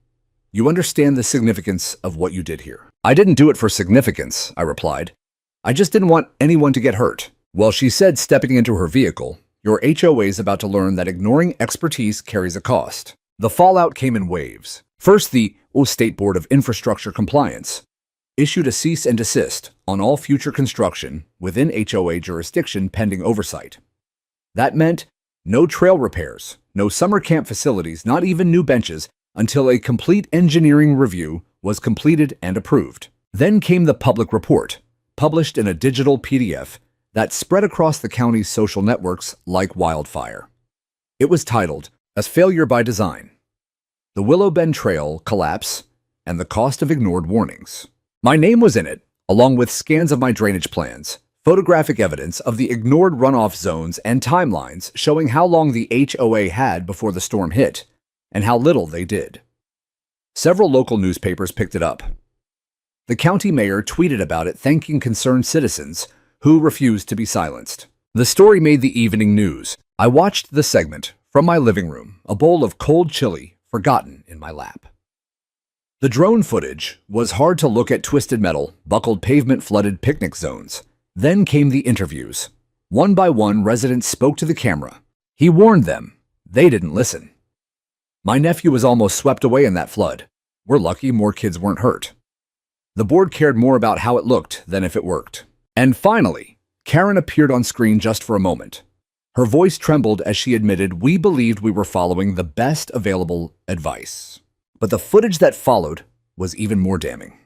You understand the significance of what you did here." "I didn't do it for significance," I replied. "I just didn't want anyone to get hurt." "Well," she said, stepping into her vehicle, "your HOA is about to learn that ignoring expertise carries a cost." The fallout came in waves. First, the State Board of Infrastructure Compliance issued a cease and desist on all future construction within HOA jurisdiction pending oversight. That meant no trail repairs, no summer camp facilities, not even new benches, until a complete engineering review was completed and approved. Then came the public report, published in a digital PDF that spread across the county's social networks like wildfire. It was titled, A failure by design. The Willow Bend Trail collapse and the cost of ignored warnings. My name was in it, along with scans of my drainage plans, photographic evidence of the ignored runoff zones, and timelines showing how long the HOA had before the storm hit and how little they did. Several local newspapers picked it up. The county mayor tweeted about it, thanking concerned citizens who refused to be silenced. The story made the evening news. I watched the segment from my living room, a bowl of cold chili forgotten in my lap. The drone footage was hard to look at: twisted metal, buckled pavement, flooded picnic zones. Then came the interviews. One by one, residents spoke to the camera. He warned them. They didn't listen. My nephew was almost swept away in that flood. We're lucky more kids weren't hurt. The board cared more about how it looked than if it worked. And finally, Karen appeared on screen just for a moment. Her voice trembled as she admitted, "We believed we were following the best available advice." But the footage that followed was even more damning.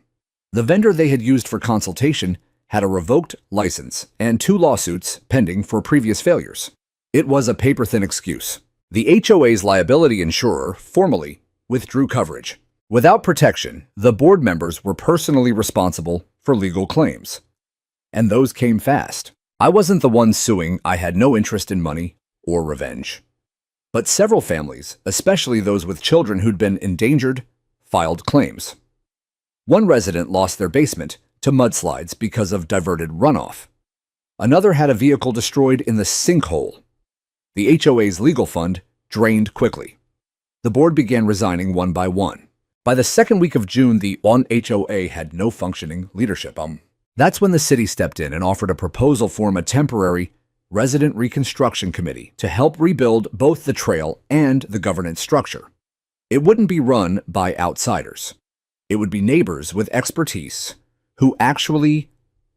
The vendor they had used for consultation had a revoked license and 2 lawsuits pending for previous failures. It was a paper-thin excuse. The HOA's liability insurer formally withdrew coverage. Without protection, the board members were personally responsible for legal claims. And those came fast. I wasn't the one suing. I had no interest in money or revenge. But several families, especially those with children who'd been endangered, filed claims. One resident lost their basement to mudslides because of diverted runoff. Another had a vehicle destroyed in the sinkhole. The HOA's legal fund drained quickly. The board began resigning one by one. By the second week of June, the HOA had no functioning leadership. That's when the city stepped in and offered a proposal to form a temporary resident reconstruction committee to help rebuild both the trail and the governance structure. It wouldn't be run by outsiders. It would be neighbors with expertise who actually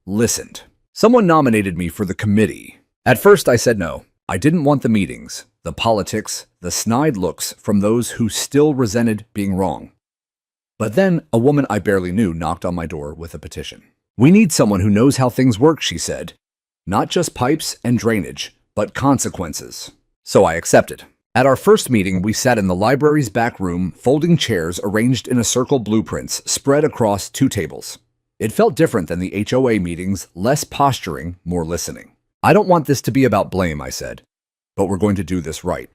listened. Someone nominated me for the committee. At first, I said no. I didn't want the meetings, the politics, the snide looks from those who still resented being wrong. But then a woman I barely knew knocked on my door with a petition. "We need someone who knows how things work," she said. "Not just pipes and drainage, but consequences." So I accepted. At our first meeting, we sat in the library's back room, folding chairs arranged in a circle, blueprints spread across 2 tables. It felt different than the HOA meetings, less posturing, more listening. "I don't want this to be about blame," I said, "but we're going to do this right.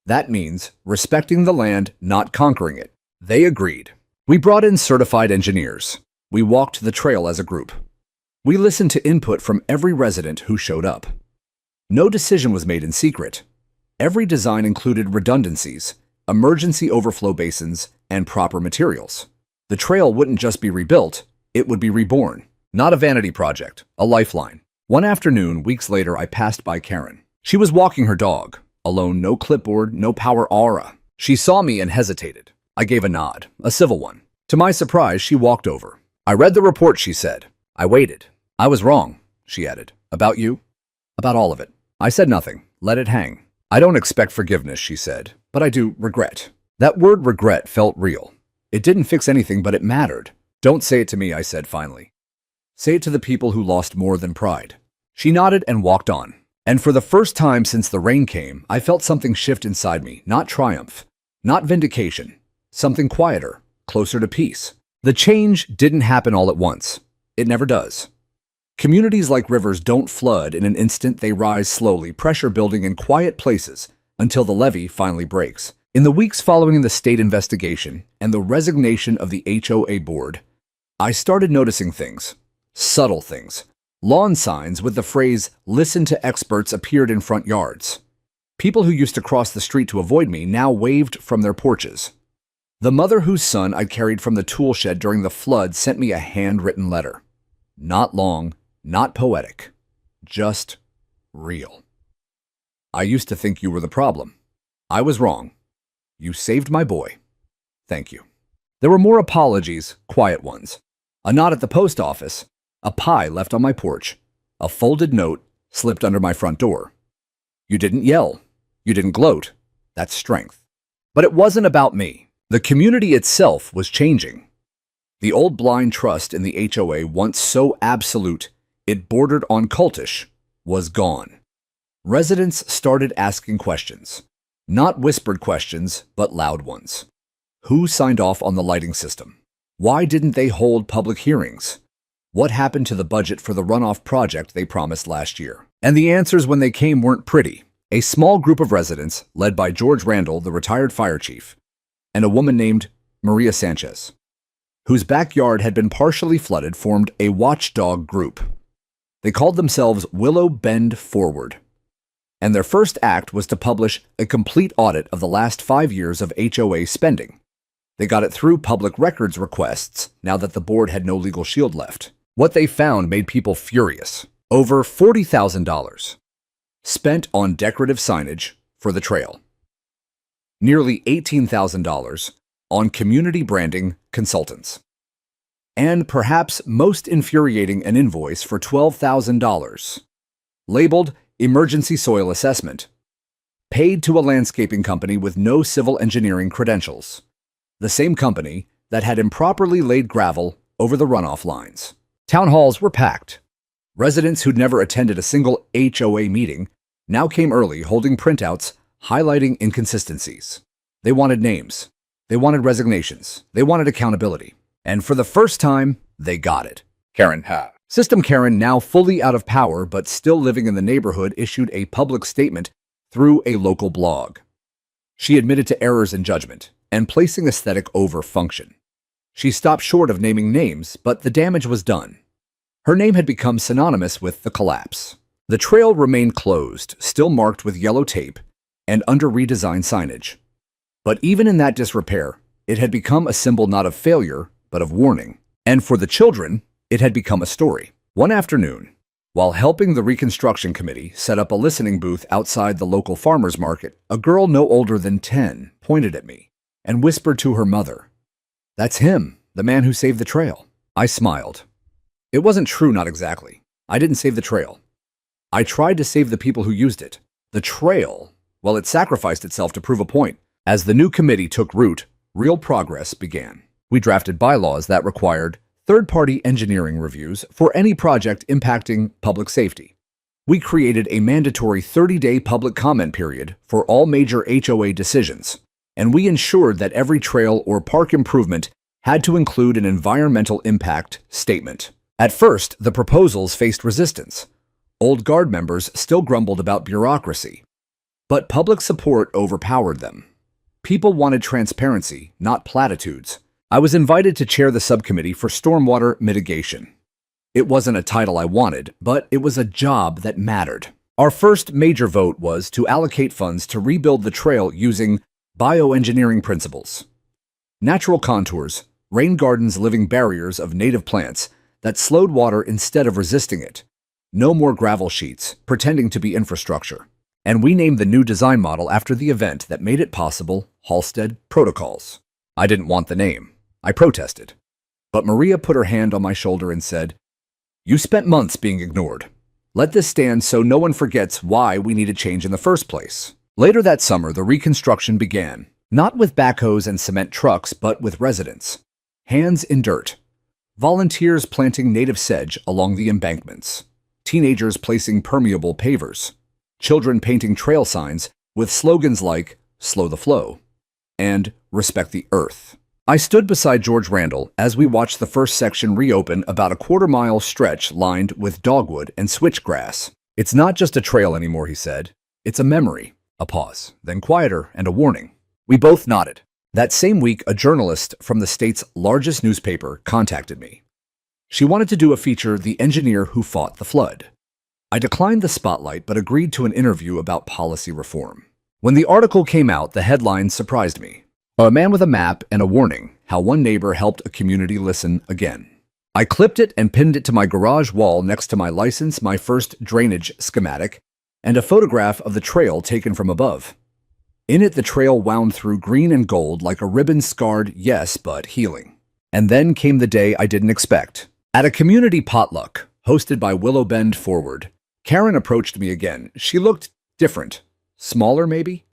That means respecting the land, not conquering it." They agreed. We brought in certified engineers. We walked the trail as a group. We listened to input from every resident who showed up. No decision was made in secret. Every design included redundancies, emergency overflow basins, and proper materials. The trail wouldn't just be rebuilt, it would be reborn. Not a vanity project, a lifeline. One afternoon, weeks later, I passed by Karen. She was walking her dog, alone, no clipboard, no power aura. She saw me and hesitated. I gave a nod, a civil one. To my surprise, she walked over. "I read the report," she said. I waited. "I was wrong," she added. "About you?" "About all of it." I said nothing, let it hang. "I don't expect forgiveness," she said, "but I do regret." That word regret felt real. It didn't fix anything, but it mattered. "Don't say it to me," I said finally. "Say it to the people who lost more than pride." She nodded and walked on. And for the first time since the rain came, I felt something shift inside me, not triumph, not vindication, something quieter, closer to peace. The change didn't happen all at once. It never does. Communities like rivers don't flood in an instant. They rise slowly, pressure building in quiet places until the levee finally breaks. In the weeks following the state investigation and the resignation of the HOA board, I started noticing things, subtle things. Lawn signs with the phrase, "Listen to experts," appeared in front yards. People who used to cross the street to avoid me now waved from their porches. The mother whose son I'd carried from the tool shed during the flood sent me a handwritten letter. Not long, not poetic, just real. "I used to think you were the problem. I was wrong. You saved my boy. Thank you." There were more apologies, quiet ones. A nod at the post office, a pie left on my porch, a folded note slipped under my front door. You didn't yell. You didn't gloat. That's strength. But it wasn't about me. The community itself was changing. The old blind trust in the HOA, once so absolute it bordered on cultish, was gone. Residents started asking questions. Not whispered questions, but loud ones. Who signed off on the lighting system? Why didn't they hold public hearings? What happened to the budget for the runoff project they promised last year? And the answers when they came weren't pretty. A small group of residents, led by George Randall, the retired fire chief, and a woman named Maria Sanchez, whose backyard had been partially flooded, formed a watchdog group. They called themselves Willow Bend Forward, and their first act was to publish a complete audit of the last 5 years of HOA spending. They got it through public records requests now that the board had no legal shield left. What they found made people furious. Over $40,000 spent on decorative signage for the trail. Nearly $18,000 on community branding consultants. And perhaps most infuriating, an invoice for $12,000, labeled Emergency Soil Assessment, paid to a landscaping company with no civil engineering credentials, the same company that had improperly laid gravel over the runoff lines. Town halls were packed. Residents who'd never attended a single HOA meeting now came early, holding printouts highlighting inconsistencies. They wanted names. They wanted resignations. They wanted accountability. And for the first time, they got it. Karen Ha. System Karen, now fully out of power but still living in the neighborhood, issued a public statement through a local blog. She admitted to errors in judgment and placing aesthetic over function. She stopped short of naming names, but the damage was done. Her name had become synonymous with the collapse. The trail remained closed, still marked with yellow tape and under redesigned signage. But even in that disrepair, it had become a symbol not of failure, but of warning. And for the children, it had become a story. One afternoon, while helping the reconstruction committee set up a listening booth outside the local farmer's market, a girl no older than 10 pointed at me and whispered to her mother, "That's him, the man who saved the trail." I smiled. It wasn't true, not exactly. I didn't save the trail. I tried to save the people who used it. The trail, well, it sacrificed itself to prove a point. As the new committee took root, real progress began. We drafted bylaws that required third-party engineering reviews for any project impacting public safety. We created a mandatory 30-day public comment period for all major HOA decisions, and we ensured that every trail or park improvement had to include an environmental impact statement. At first, the proposals faced resistance. Old guard members still grumbled about bureaucracy, but public support overpowered them. People wanted transparency, not platitudes. I was invited to chair the subcommittee for stormwater mitigation. It wasn't a title I wanted, but it was a job that mattered. Our first major vote was to allocate funds to rebuild the trail using bioengineering principles. Natural contours, rain gardens, living barriers of native plants that slowed water instead of resisting it. No more gravel sheets, pretending to be infrastructure. And we named the new design model after the event that made it possible, Halstead Protocols. I didn't want the name. I protested. But Maria put her hand on my shoulder and said, "You spent months being ignored. Let this stand so no one forgets why we needed change in the first place." Later that summer, the reconstruction began, not with backhoes and cement trucks, but with residents. Hands in dirt. Volunteers planting native sedge along the embankments. Teenagers placing permeable pavers. Children painting trail signs with slogans like "Slow the Flow" and "Respect the Earth." I stood beside George Randall as we watched the first section reopen, about a quarter-mile stretch lined with dogwood and switchgrass. "It's not just a trail anymore," he said. "It's a memory." A pause, then quieter, and a warning. We both nodded. That same week, a journalist from the state's largest newspaper contacted me. She wanted to do a feature, "The Engineer Who Fought the Flood." I declined the spotlight but agreed to an interview about policy reform. When the article came out, the headline surprised me. A man with a map and a warning, how one neighbor helped a community listen again. I clipped it and pinned it to my garage wall next to my license, my first drainage schematic, and a photograph of the trail taken from above. In it, the trail wound through green and gold like a ribbon, scarred, yes, but healing. And then came the day I didn't expect. At a community potluck, hosted by Willow Bend Forward, Karen approached me again. She looked different. Smaller, maybe?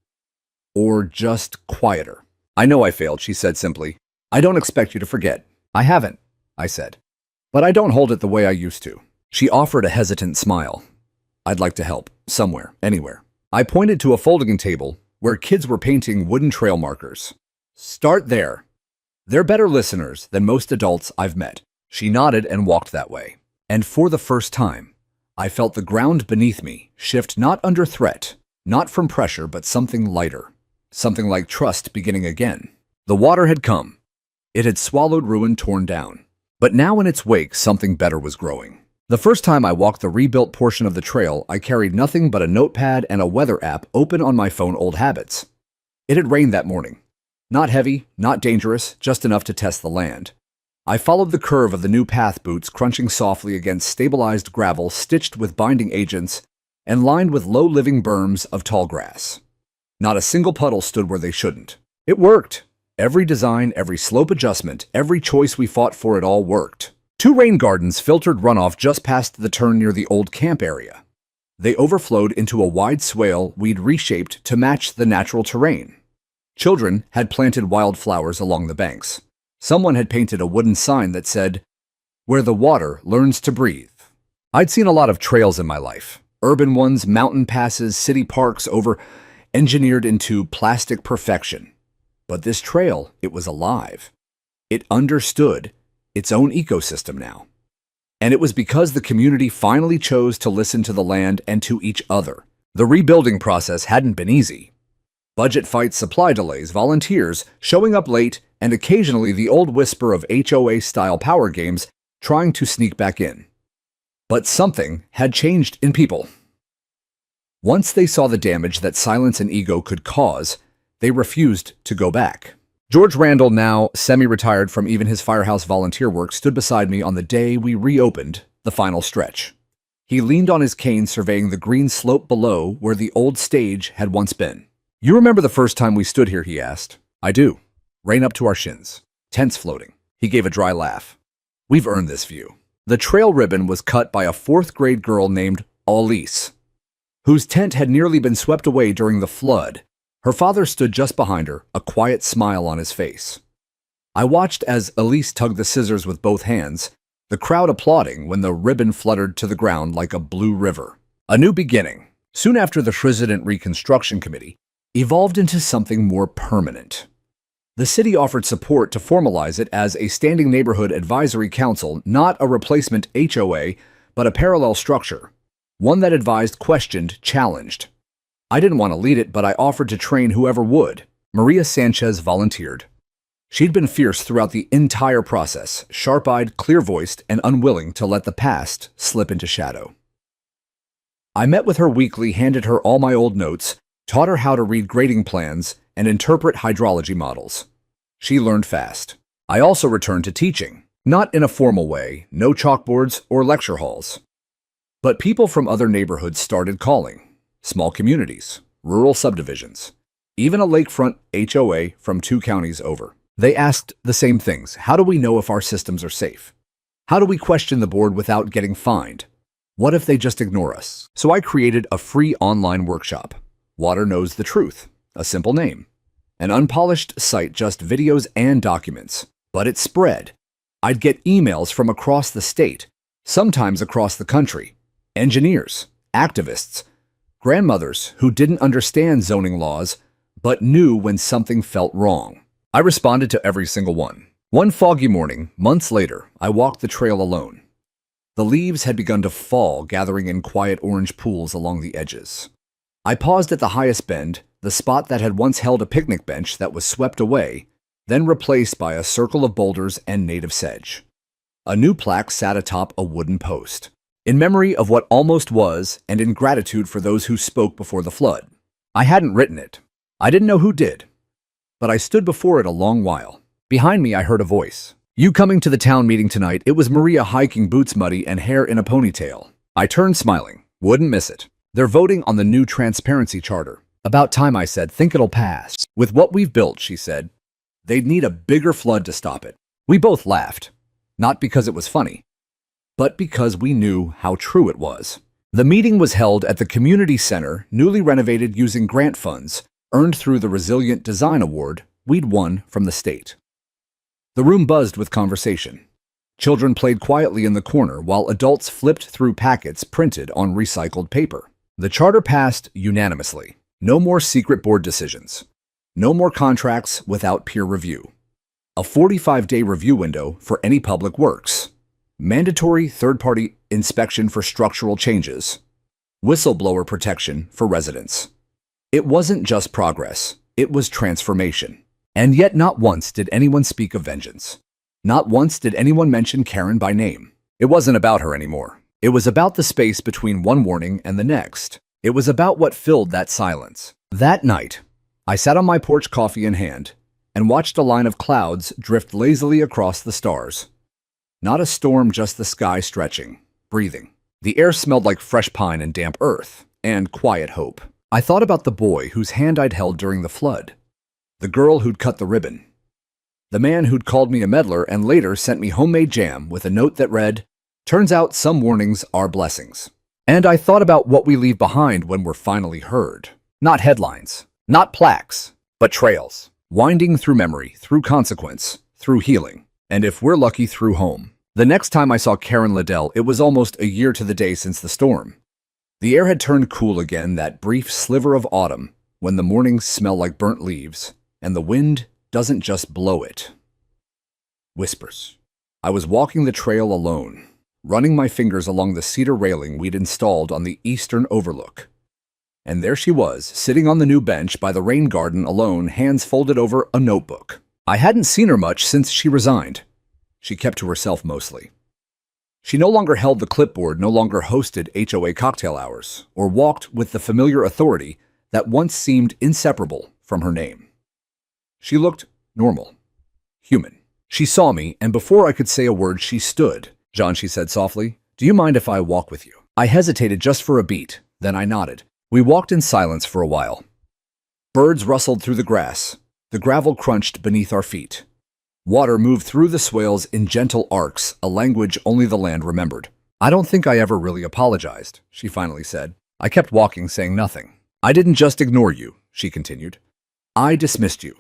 Or just quieter. "I know I failed," she said simply. "I don't expect you to forget." "I haven't," I said. "But I don't hold it the way I used to." She offered a hesitant smile. "I'd like to help. Somewhere. Anywhere." I pointed to a folding table where kids were painting wooden trail markers. Start there. They're better listeners than most adults I've met. She nodded and walked that way. And for the first time, I felt the ground beneath me shift, not under threat, not from pressure, but something lighter. Something like trust beginning again. The water had come. It had swallowed ruin torn down. But now in its wake, something better was growing. The first time I walked the rebuilt portion of the trail, I carried nothing but a notepad and a weather app open on my phone. Old habits. It had rained that morning. Not heavy, not dangerous, just enough to test the land. I followed the curve of the new path, boots crunching softly against stabilized gravel stitched with binding agents and lined with low living berms of tall grass. Not a single puddle stood where they shouldn't. It worked. Every design, every slope adjustment, every choice we fought for, it all worked. 2 rain gardens filtered runoff just past the turn near the old camp area. They overflowed into a wide swale we'd reshaped to match the natural terrain. Children had planted wildflowers along the banks. Someone had painted a wooden sign that said, "Where the water learns to breathe." I'd seen a lot of trails in my life. Urban ones, mountain passes, city parks engineered into plastic perfection. But this trail, it was alive. It understood its own ecosystem now. And it was because the community finally chose to listen to the land and to each other. The rebuilding process hadn't been easy. Budget fights, supply delays, volunteers showing up late, and occasionally the old whisper of HOA-style power games trying to sneak back in. But something had changed in people. Once they saw the damage that silence and ego could cause, they refused to go back. George Randall, now semi-retired from even his firehouse volunteer work, stood beside me on the day we reopened the final stretch. He leaned on his cane, surveying the green slope below where the old stage had once been. "You remember the first time we stood here?" he asked. "I do. Rain up to our shins. Tents floating." He gave a dry laugh. "We've earned this view." The trail ribbon was cut by a 4th-grade girl named Elise, whose tent had nearly been swept away during the flood. Her father stood just behind her, a quiet smile on his face. I watched as Elise tugged the scissors with both hands, the crowd applauding when the ribbon fluttered to the ground like a blue river. A new beginning. Soon after, the President Reconstruction Committee evolved into something more permanent. The city offered support to formalize it as a standing neighborhood advisory council, not a replacement HOA, but a parallel structure, one that advised, questioned, challenged. I didn't want to lead it, but I offered to train whoever would. Maria Sanchez volunteered. She'd been fierce throughout the entire process, sharp-eyed, clear-voiced, and unwilling to let the past slip into shadow. I met with her weekly, handed her all my old notes, taught her how to read grading plans and interpret hydrology models. She learned fast. I also returned to teaching, not in a formal way, no chalkboards or lecture halls. But people from other neighborhoods started calling. Small communities, rural subdivisions, even a lakefront HOA from 2 counties over. They asked the same things. How do we know if our systems are safe? How do we question the board without getting fined? What if they just ignore us? So I created a free online workshop. Water Knows the Truth, a simple name. An unpolished site, just videos and documents. But it spread. I'd get emails from across the state, sometimes across the country. Engineers, activists, grandmothers who didn't understand zoning laws, but knew when something felt wrong. I responded to every single one. One foggy morning, months later, I walked the trail alone. The leaves had begun to fall, gathering in quiet orange pools along the edges. I paused at the highest bend, the spot that had once held a picnic bench that was swept away, then replaced by a circle of boulders and native sedge. A new plaque sat atop a wooden post, in memory of what almost was and in gratitude for those who spoke before the flood. I hadn't written it. I didn't know who did. But I stood before it a long while. Behind me, I heard a voice. "You coming to the town meeting tonight?" It was Maria, hiking, boots muddy and hair in a ponytail. I turned, smiling. Wouldn't miss it. "They're voting on the new transparency charter." "About time," I said. "Think it'll pass." "With what we've built," she said, "they'd need a bigger flood to stop it." We both laughed. Not because it was funny, but because we knew how true it was. The meeting was held at the community center, newly renovated using grant funds, earned through the Resilient Design Award we'd won from the state. The room buzzed with conversation. Children played quietly in the corner while adults flipped through packets printed on recycled paper. The charter passed unanimously. No more secret board decisions. No more contracts without peer review. A 45-day review window for any public works. Mandatory third-party inspection for structural changes. Whistleblower protection for residents. It wasn't just progress, it was transformation. And yet not once did anyone speak of vengeance. Not once did anyone mention Karen by name. It wasn't about her anymore. It was about the space between one warning and the next. It was about what filled that silence. That night, I sat on my porch, coffee in hand, and watched a line of clouds drift lazily across the stars. Not a storm, just the sky stretching, breathing. The air smelled like fresh pine and damp earth, and quiet hope. I thought about the boy whose hand I'd held during the flood, the girl who'd cut the ribbon, the man who'd called me a meddler and later sent me homemade jam with a note that read, "Turns out some warnings are blessings." And I thought about what we leave behind when we're finally heard. Not headlines, not plaques, but trails, winding through memory, through consequence, through healing, and if we're lucky, through home. The next time I saw Karen Liddell, it was almost a year to the day since the storm. The air had turned cool again, that brief sliver of autumn when the mornings smell like burnt leaves, and the wind doesn't just blow it. Whispers. I was walking the trail alone, running my fingers along the cedar railing we'd installed on the eastern overlook. And there she was, sitting on the new bench by the rain garden alone, hands folded over a notebook. I hadn't seen her much since she resigned. She kept to herself mostly. She no longer held the clipboard, no longer hosted HOA cocktail hours, or walked with the familiar authority that once seemed inseparable from her name. She looked normal, human. She saw me, and before I could say a word, she stood. "John," she said softly, "do you mind if I walk with you?" I hesitated just for a beat, then I nodded. We walked in silence for a while. Birds rustled through the grass. The gravel crunched beneath our feet. Water moved through the swales in gentle arcs, a language only the land remembered. "I don't think I ever really apologized," she finally said. I kept walking, saying nothing. "I didn't just ignore you," she continued. "I dismissed you.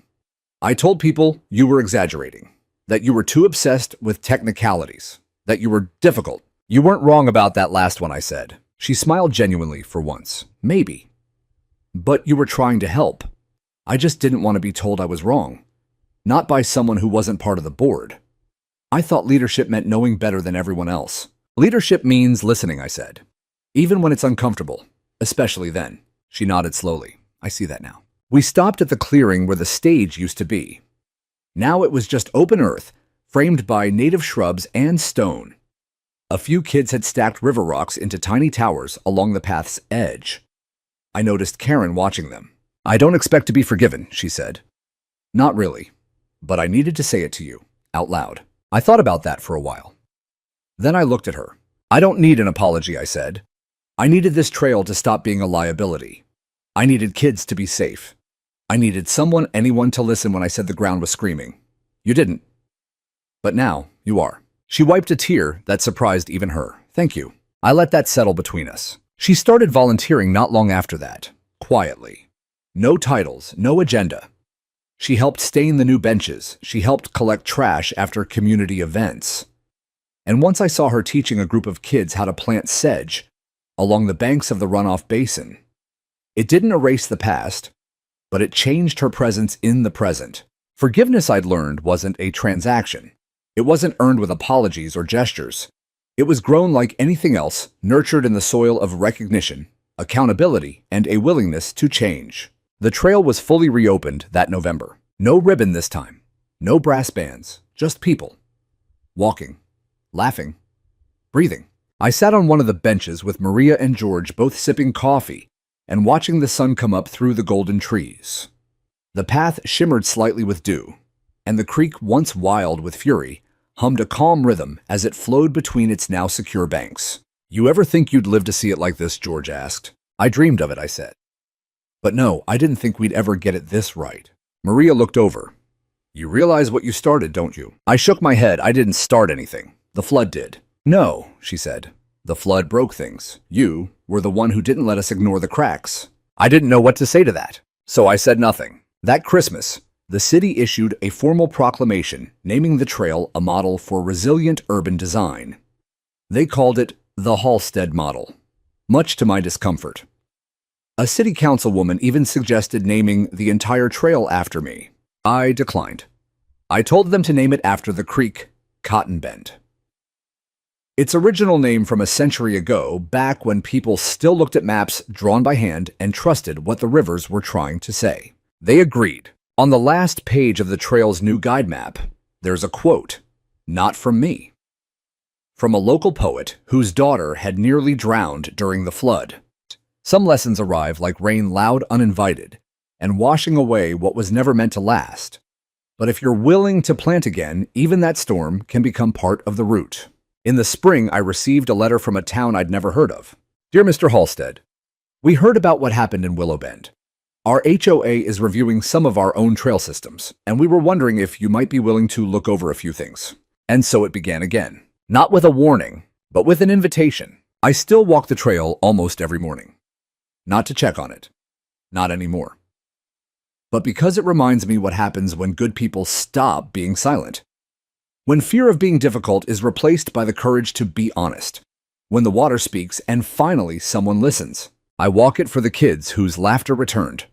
I told people you were exaggerating, that you were too obsessed with technicalities, that you were difficult. You weren't wrong about that last one," I said. She smiled genuinely for once. "Maybe. But you were trying to help. I just didn't want to be told I was wrong. Not by someone who wasn't part of the board. I thought leadership meant knowing better than everyone else." "Leadership means listening," I said. "Even when it's uncomfortable. Especially then." She nodded slowly. "I see that now." We stopped at the clearing where the stage used to be. Now it was just open earth, framed by native shrubs and stone. A few kids had stacked river rocks into tiny towers along the path's edge. I noticed Karen watching them. "I don't expect to be forgiven," she said. "Not really, but I needed to say it to you, out loud." I thought about that for a while. Then I looked at her. "I don't need an apology," I said. "I needed this trail to stop being a liability. I needed kids to be safe. I needed anyone to listen when I said the ground was screaming. You didn't. But now, you are." She wiped a tear that surprised even her. "Thank you." I let that settle between us. She started volunteering not long after that, quietly. No titles, no agenda. She helped stain the new benches. She helped collect trash after community events. And once I saw her teaching a group of kids how to plant sedge along the banks of the runoff basin. It didn't erase the past, but it changed her presence in the present. Forgiveness, I'd learned, wasn't a transaction. It wasn't earned with apologies or gestures. It was grown like anything else, nurtured in the soil of recognition, accountability, and a willingness to change. The trail was fully reopened that November. No ribbon this time. No brass bands. Just people. Walking. Laughing. Breathing. I sat on one of the benches with Maria and George both sipping coffee and watching the sun come up through the golden trees. The path shimmered slightly with dew, and the creek, once wild with fury, hummed a calm rhythm as it flowed between its now secure banks. "You ever think you'd live to see it like this?" George asked. "I dreamed of it," I said. "But no, I didn't think we'd ever get it this right." Maria looked over. "You realize what you started, don't you?" I shook my head. "I didn't start anything. The flood did." "No," she said. "The flood broke things. You were the one who didn't let us ignore the cracks." I didn't know what to say to that, so I said nothing. That Christmas, the city issued a formal proclamation naming the trail a model for resilient urban design. They called it the Halstead Model, much to my discomfort. A city councilwoman even suggested naming the entire trail after me. I declined. I told them to name it after the creek, Cotton Bend. Its original name from a century ago, back when people still looked at maps drawn by hand and trusted what the rivers were trying to say. They agreed. On the last page of the trail's new guide map, there's a quote, not from me, from a local poet whose daughter had nearly drowned during the flood. Some lessons arrive like rain loud uninvited and washing away what was never meant to last. But if you're willing to plant again, even that storm can become part of the route. In the spring, I received a letter from a town I'd never heard of. Dear Mr. Halstead, we heard about what happened in Willow Bend. Our HOA is reviewing some of our own trail systems, and we were wondering if you might be willing to look over a few things. And so it began again. Not with a warning, but with an invitation. I still walk the trail almost every morning. Not to check on it. Not anymore. But because it reminds me what happens when good people stop being silent. When fear of being difficult is replaced by the courage to be honest. When the water speaks and finally someone listens. I walk it for the kids whose laughter returned.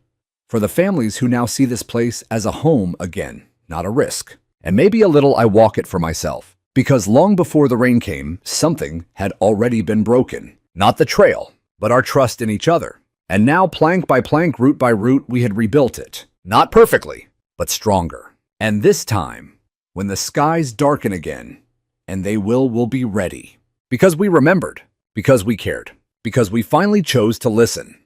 For the families who now see this place as a home again, not a risk. And maybe a little I walk it for myself. Because long before the rain came, something had already been broken. Not the trail, but our trust in each other. And now, plank by plank, root by root, we had rebuilt it. Not perfectly, but stronger. And this time, when the skies darken again, and they will be ready. Because we remembered, because we cared, because we finally chose to listen.